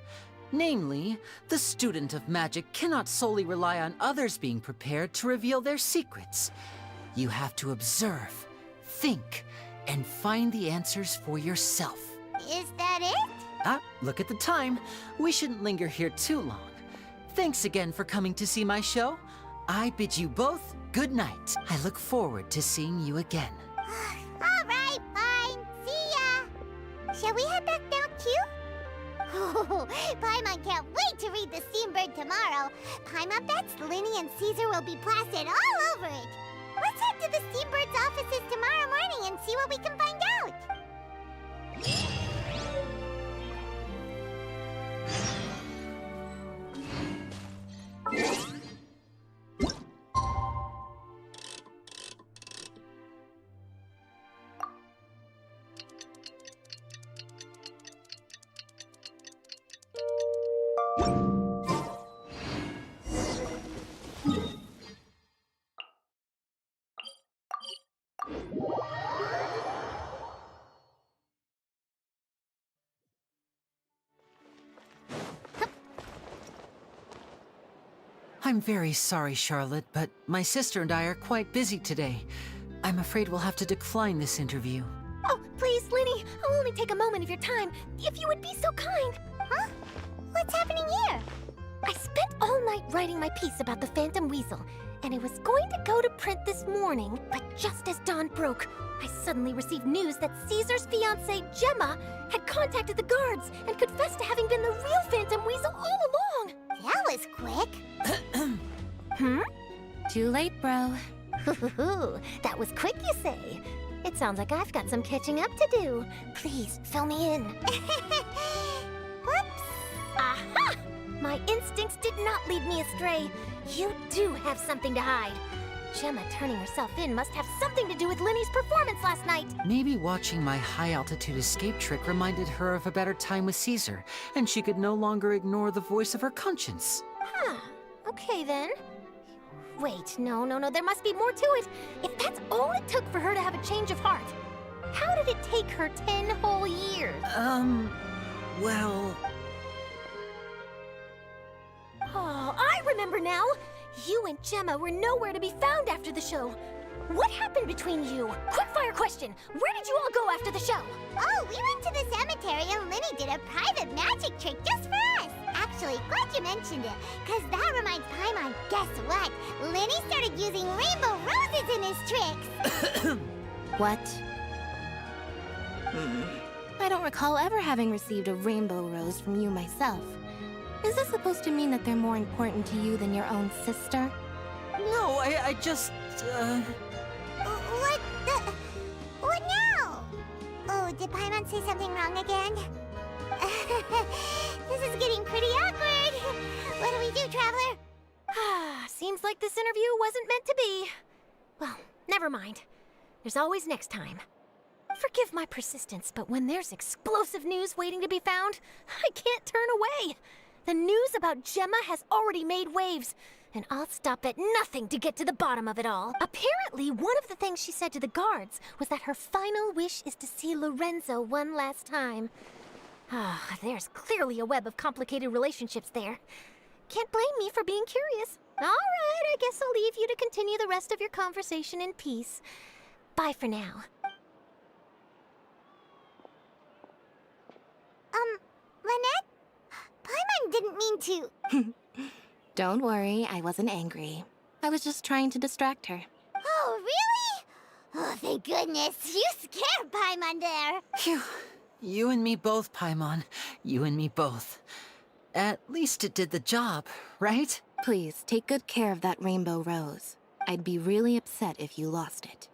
Namely, the student of magic cannot solely rely on others being prepared to reveal their secrets. You have to observe, think, and find the answers for yourself. Is that it? Look at the time. We shouldn't linger here too long. Thanks again for coming to see my show. I bid you both good night. I look forward to seeing you again. All right, fine. See ya. Shall we head back down too? Oh, Paimon can't wait to read The Steambird tomorrow. Paimon bets Lyney and Caesar will be plastered all over it. Let's head to the Steambird's offices tomorrow morning and see what we can find out. I'm very sorry, Charlotte, but my sister and I are quite busy today. I'm afraid we'll have to decline this interview. Oh, please, Lyney, I'll only take a moment of your time, if you would be so kind. Huh? What's happening here? I spent all night writing my piece about the Phantom Weasel, and it was going to go to print this morning, but just as dawn broke, I suddenly received news that Caesar's fiancée, Gemma, had contacted the guards and confessed to having been the real Phantom Weasel all along. That was quick. Too late, bro. That was quick, you say? It sounds like I've got some catching up to do. Please, fill me in. Whoops. Aha! My instincts did not lead me astray. You do have something to hide. Gemma turning herself in must have something to do with Lyney's performance last night. Maybe watching my high-altitude escape trick reminded her of a better time with Caesar, and she could no longer ignore the voice of her conscience. Huh. Okay, then. Wait, no, there must be more to it. If that's all it took for her to have a change of heart, how did it take her 10 whole years? Well... Oh, I remember now! You and Gemma were nowhere to be found after the show. What happened between you? Quickfire question! Where did you all go after the show? Oh, we went to the cemetery and Lyney did a private magic trick just for us. Actually, glad you mentioned it, because that reminds Paimon, guess what? Lyney started using rainbow roses in his tricks. What? I don't recall ever having received a rainbow rose from you myself. Is this supposed to mean that they're more important to you than your own sister? No, I just, What now? Oh, did Paimon say something wrong again? This is getting pretty awkward. What do we do, Traveler? Seems like this interview wasn't meant to be. Well, never mind. There's always next time. Forgive my persistence, but when there's explosive news waiting to be found, I can't turn away. The news about Gemma has already made waves, and I'll stop at nothing to get to the bottom of it all. Apparently, one of the things she said to the guards was that her final wish is to see Lorenzo one last time. There's clearly a web of complicated relationships there. Can't blame me for being curious. All right, I guess I'll leave you to continue the rest of your conversation in peace. Bye for now. Lynette? Paimon didn't mean to... Don't worry, I wasn't angry. I was just trying to distract her. Oh, really? Oh, thank goodness. You scared Paimon there. Phew. You and me both, Paimon. You and me both. At least it did the job, right? Please, take good care of that rainbow rose. I'd be really upset if you lost it.